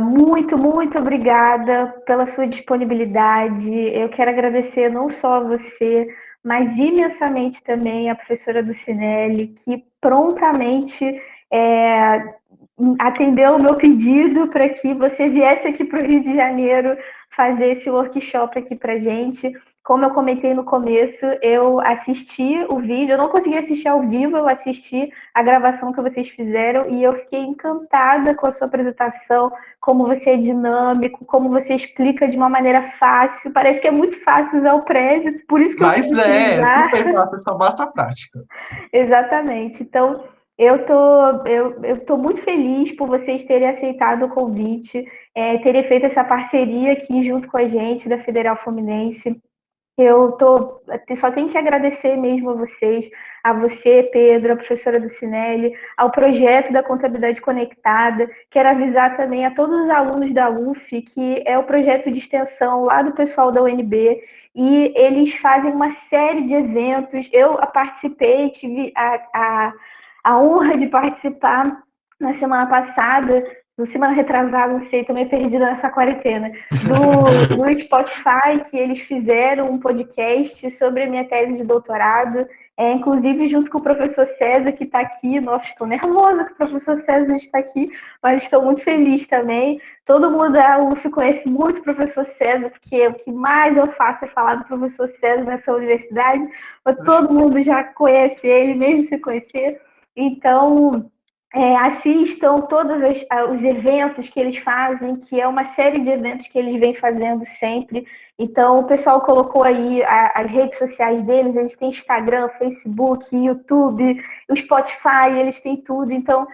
Muito, muito obrigada pela sua disponibilidade. Eu quero agradecer não só a você, mas imensamente também a professora Ducinelli, que prontamente é, atendeu o meu pedido para que você viesse aqui para o Rio de Janeiro fazer esse workshop aqui para gente. Como eu comentei no começo, eu assisti o vídeo, eu não consegui assistir ao vivo, eu assisti a gravação que vocês fizeram e eu fiquei encantada com a sua apresentação, como você é dinâmico, como você explica de uma maneira fácil. Parece que é muito fácil usar o Prezi, por isso que eu Mas fui é utilizar. super fácil, só basta a prática. Exatamente. Então, eu tô muito feliz por vocês terem aceitado o convite, terem feito essa parceria aqui junto com a gente da Federal Fluminense. Só tenho que agradecer mesmo a você, Pedro, a professora Ducinelli, ao projeto da Contabilidade Conectada. Quero avisar também a todos os alunos da UF que é o projeto de extensão lá do pessoal da UNB e eles fazem uma série de eventos. Eu participei, tive a honra de participar na semana passada, na semana retrasada, não sei, tô meio perdida nessa quarentena, do Spotify, que eles fizeram um podcast sobre a minha tese de doutorado, inclusive junto com o professor César, que está aqui. Nossa, estou nervosa que o professor César está aqui, mas estou muito feliz também. Todo mundo da UF conhece muito o professor César, porque o que mais eu faço é falar do professor César nessa universidade, mas todo mundo já conhece ele, mesmo se conhecer. Então, assistam todos os eventos que eles fazem, que é uma série de eventos que eles vêm fazendo sempre. Então, o pessoal colocou aí as redes sociais deles, eles têm Instagram, Facebook, YouTube, o Spotify, eles têm tudo. Então,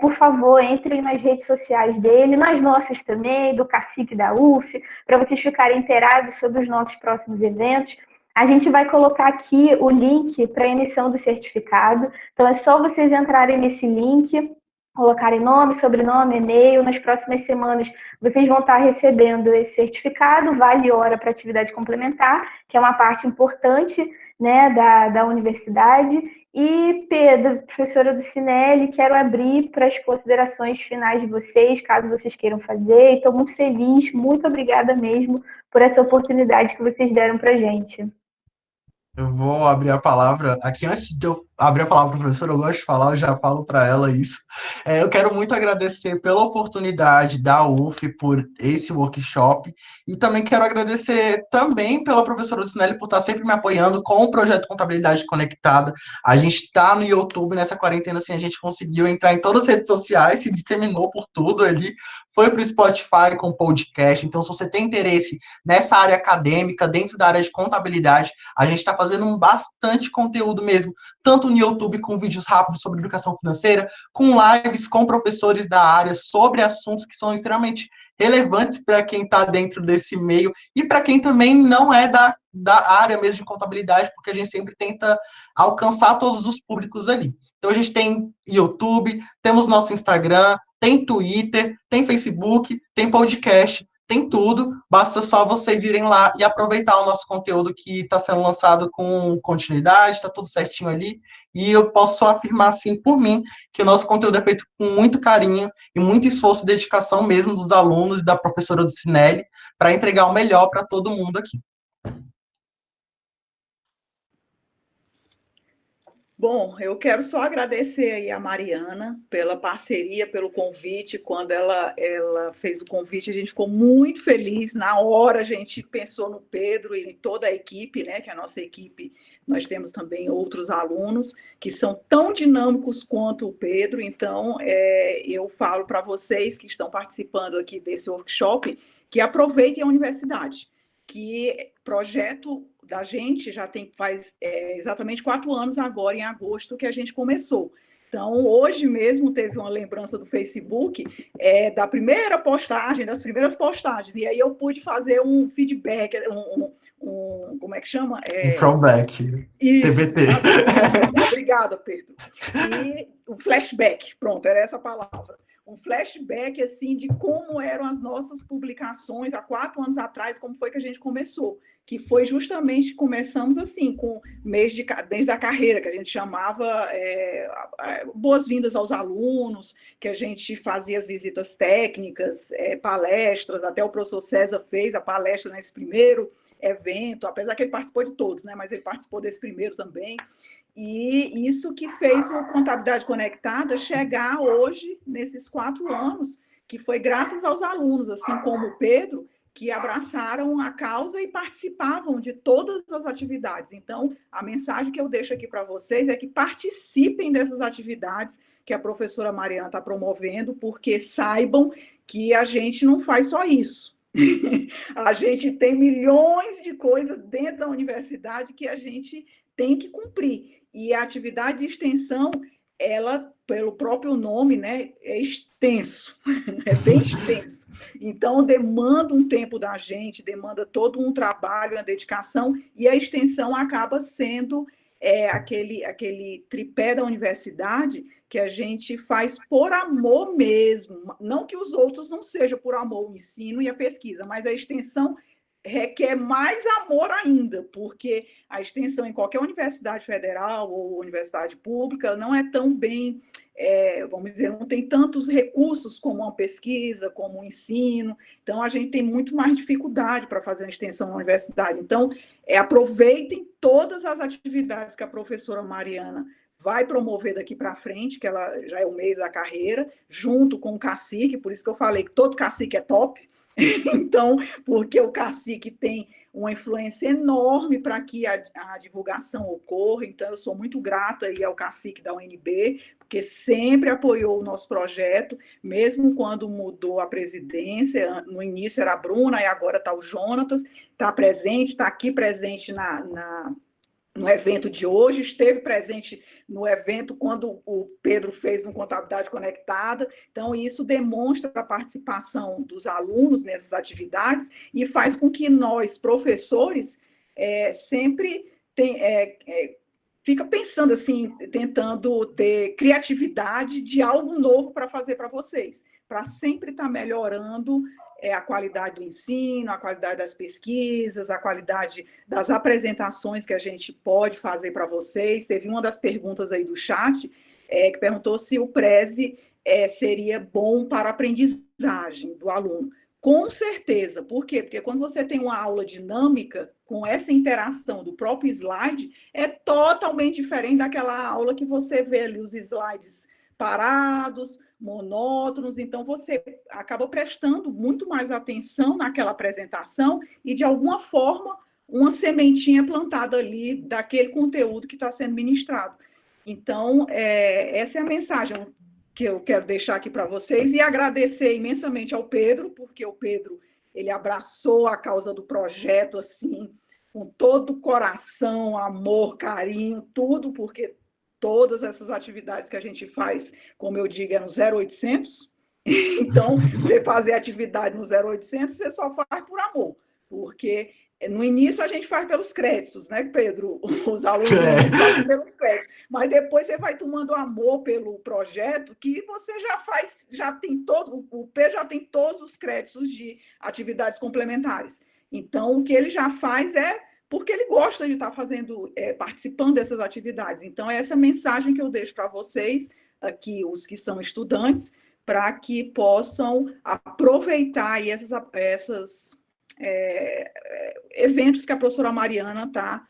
por favor, entrem nas redes sociais dele, nas nossas também, do Cacique da UF, para vocês ficarem inteirados sobre os nossos próximos eventos. A gente vai colocar aqui o link para a emissão do certificado. Então, é só vocês entrarem nesse link, colocarem nome, sobrenome, e-mail. Nas próximas semanas, vocês vão estar recebendo esse certificado, vale hora para atividade complementar, que é uma parte importante, né, da universidade. E, Pedro, professora do Cinelli, quero abrir para as considerações finais de vocês, caso vocês queiram fazer. Estou muito feliz, muito obrigada mesmo por essa oportunidade que vocês deram para a gente. Eu vou abrir a palavra. Aqui, antes de eu abrir a palavra para a professora, eu gosto de falar, eu já falo para ela isso. Eu quero muito agradecer pela oportunidade da UF por esse workshop e também quero agradecer também pela professora Lucinelli por estar sempre me apoiando com o projeto Contabilidade Conectada. A gente está no YouTube nessa quarentena, assim, a gente conseguiu entrar em todas as redes sociais, se disseminou por tudo ali, foi para o Spotify com podcast. Então, se você tem interesse nessa área acadêmica, dentro da área de contabilidade, a gente está fazendo bastante conteúdo mesmo, tanto no YouTube com vídeos rápidos sobre educação financeira, com lives com professores da área sobre assuntos que são extremamente relevantes para quem está dentro desse meio e para quem também não é da área mesmo de contabilidade, porque a gente sempre tenta alcançar todos os públicos ali. Então a gente tem YouTube, temos nosso Instagram, tem Twitter, tem Facebook, tem podcast, tem tudo, basta só vocês irem lá e aproveitar o nosso conteúdo que está sendo lançado com continuidade, está tudo certinho ali, e eu posso só afirmar assim por mim, que o nosso conteúdo é feito com muito carinho e muito esforço e dedicação mesmo dos alunos e da professora do Cinelli, para entregar o melhor para todo mundo aqui. Bom, eu quero só agradecer aí a Mariana pela parceria, pelo convite. Quando ela fez o convite, a gente ficou muito feliz. Na hora, a gente pensou no Pedro e em toda a equipe, né? Que é a nossa equipe, nós temos também outros alunos que são tão dinâmicos quanto o Pedro. Então, eu falo para vocês que estão participando aqui desse workshop que aproveitem a universidade, que projeto da gente já faz exatamente 4 anos agora, em agosto, que a gente começou. Então, hoje mesmo teve uma lembrança do Facebook da primeira postagem, das primeiras postagens, e aí eu pude fazer um feedback, como é que chama? Um throwback. Isso, TBT. Obrigada, Pedro. E o flashback, pronto, era essa a palavra. Um flashback, assim, de como eram as nossas publicações há 4 anos atrás, como foi que a gente começou, que foi justamente, começamos assim, com mês da carreira, que a gente chamava boas-vindas aos alunos, que a gente fazia as visitas técnicas, palestras, até o professor César fez a palestra nesse primeiro evento, apesar que ele participou de todos, né? Mas ele participou desse primeiro também. E isso que fez o Contabilidade Conectada chegar hoje, nesses 4 anos, que foi graças aos alunos, assim como o Pedro, que abraçaram a causa e participavam de todas as atividades. Então, a mensagem que eu deixo aqui para vocês é que participem dessas atividades que a professora Mariana está promovendo, porque saibam que a gente não faz só isso. A gente tem milhões de coisas dentro da universidade que a gente tem que cumprir. E a atividade de extensão, ela, pelo próprio nome, né, é extenso, é bem extenso. Então, demanda um tempo da gente, demanda todo um trabalho, uma dedicação, e a extensão acaba sendo aquele tripé da universidade que a gente faz por amor mesmo. Não que os outros não sejam por amor, o ensino e a pesquisa, mas a extensão requer mais amor ainda, porque a extensão em qualquer universidade federal ou universidade pública não é tão bem, vamos dizer, não tem tantos recursos como uma pesquisa, como um ensino. Então, a gente tem muito mais dificuldade para fazer uma extensão na universidade. Então, aproveitem todas as atividades que a professora Mariana vai promover daqui para frente, que ela já é o mês da carreira, junto com o cacique, por isso que eu falei que todo cacique é top, Então, porque o cacique tem uma influência enorme para que a divulgação ocorra, então eu sou muito grata aí ao cacique da UNB, porque sempre apoiou o nosso projeto, mesmo quando mudou a presidência, no início era a Bruna e agora está o Jonatas, está presente, está aqui presente no evento de hoje, esteve presente no evento quando o Pedro fez no Contabilidade Conectada. Então, isso demonstra a participação dos alunos nessas atividades e faz com que nós, professores, sempre fica pensando assim, tentando ter criatividade de algo novo para fazer para vocês, para sempre estar melhorando a qualidade do ensino, a qualidade das pesquisas, a qualidade das apresentações que a gente pode fazer para vocês. Teve uma das perguntas aí do chat que perguntou se o Prezi seria bom para a aprendizagem do aluno. Com certeza. Por quê? Porque quando você tem uma aula dinâmica, com essa interação do próprio slide, é totalmente diferente daquela aula que você vê ali os slides parados, monótonos, então você acaba prestando muito mais atenção naquela apresentação e, de alguma forma, uma sementinha plantada ali daquele conteúdo que está sendo ministrado. Então, essa é a mensagem que eu quero deixar aqui para vocês e agradecer imensamente ao Pedro, porque o Pedro, ele abraçou a causa do projeto, assim, com todo o coração, amor, carinho, tudo, porque todas essas atividades que a gente faz, como eu digo, é no 0800. Então, você fazer atividade no 0800, você só faz por amor, porque no início a gente faz pelos créditos, né, Pedro? Os alunos no início fazem pelos créditos, mas depois você vai tomando amor pelo projeto, que você já faz, já tem todos, o Pedro já tem todos os créditos de atividades complementares. Então, o que ele já faz porque ele gosta de estar fazendo, participando dessas atividades. Então, é essa mensagem que eu deixo para vocês, aqui, os que são estudantes, para que possam aproveitar aí esses eventos que a professora Mariana está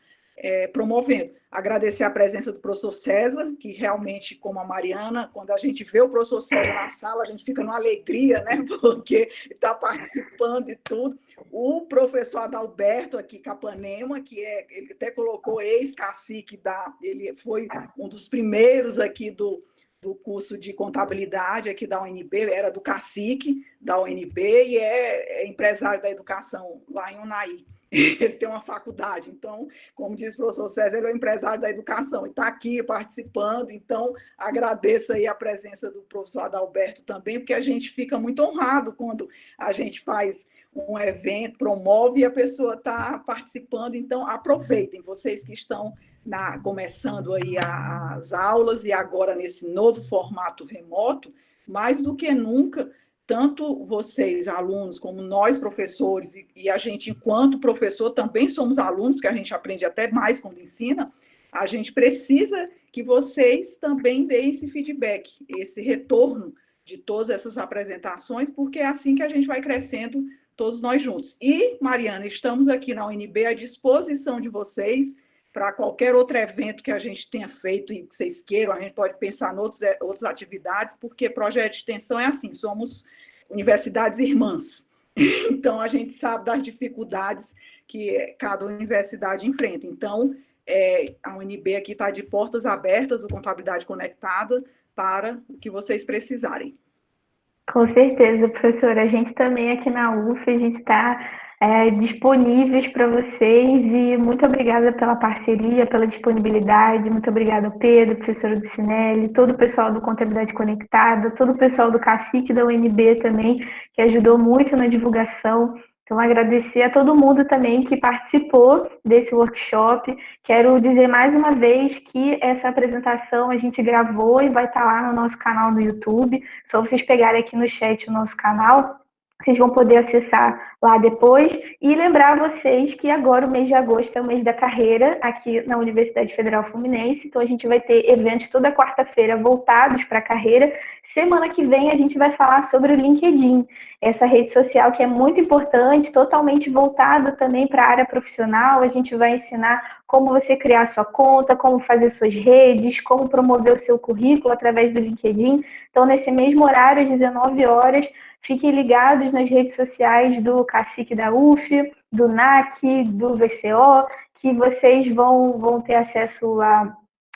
promovendo. Agradecer a presença do professor César, que realmente, como a Mariana, quando a gente vê o professor César na sala, a gente fica numa alegria, né? Porque está participando e tudo. O professor Adalberto, aqui, Capanema, que ele até colocou ex-cacique ele foi um dos primeiros aqui do curso de contabilidade aqui da UNB, era do cacique da UNB e é empresário da educação lá em Unai. Ele tem uma faculdade, então, como diz o professor César, ele é o empresário da educação e está aqui participando, então agradeço aí a presença do professor Adalberto também, porque a gente fica muito honrado quando a gente faz um evento, promove e a pessoa está participando, então aproveitem, vocês que estão começando aí as aulas e agora nesse novo formato remoto, mais do que nunca, tanto vocês, alunos, como nós, professores, e a gente, enquanto professor, também somos alunos, porque a gente aprende até mais quando ensina, a gente precisa que vocês também deem esse feedback, esse retorno de todas essas apresentações, porque é assim que a gente vai crescendo todos nós juntos. E, Mariana, estamos aqui na UNB à disposição de vocês, para qualquer outro evento que a gente tenha feito e que vocês queiram, a gente pode pensar em outras atividades, porque projeto de extensão é assim, somos universidades irmãs. Então, a gente sabe das dificuldades que cada universidade enfrenta. Então, a UNB aqui está de portas abertas, o Contabilidade Conectada, para o que vocês precisarem. Com certeza, professora. A gente também aqui na UF, a gente está disponíveis para vocês e muito obrigada pela parceria, pela disponibilidade, muito obrigada Pedro, professora do Cinelli, todo o pessoal do Contabilidade Conectada, todo o pessoal do Cacique da UNB também, que ajudou muito na divulgação. Então, agradecer a todo mundo também que participou desse workshop. Quero dizer mais uma vez que essa apresentação a gente gravou e vai estar lá no nosso canal no YouTube. Só vocês pegarem aqui no chat o nosso canal, vocês vão poder acessar lá depois. E lembrar vocês que agora o mês de agosto é o mês da carreira aqui na Universidade Federal Fluminense. Então, a gente vai ter eventos toda quarta-feira voltados para a carreira. Semana que vem a gente vai falar sobre o LinkedIn, essa rede social que é muito importante, totalmente voltado também para a área profissional. A gente vai ensinar como você criar a sua conta, como fazer suas redes, como promover o seu currículo através do LinkedIn. Então, nesse mesmo horário, às 19 horas, Fiquem ligados nas redes sociais do Cacique da UF, do NAC, do VCO, que vocês vão ter acesso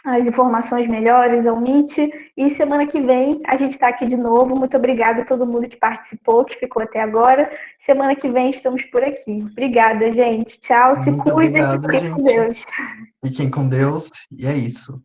às informações melhores, ao Meet. E semana que vem a gente está aqui de novo. Muito obrigada a todo mundo que participou, que ficou até agora. Semana que vem estamos por aqui. Obrigada, gente. Tchau, se Muito cuidem e obrigado, fiquem com gente. Deus. Fiquem com Deus, e é isso.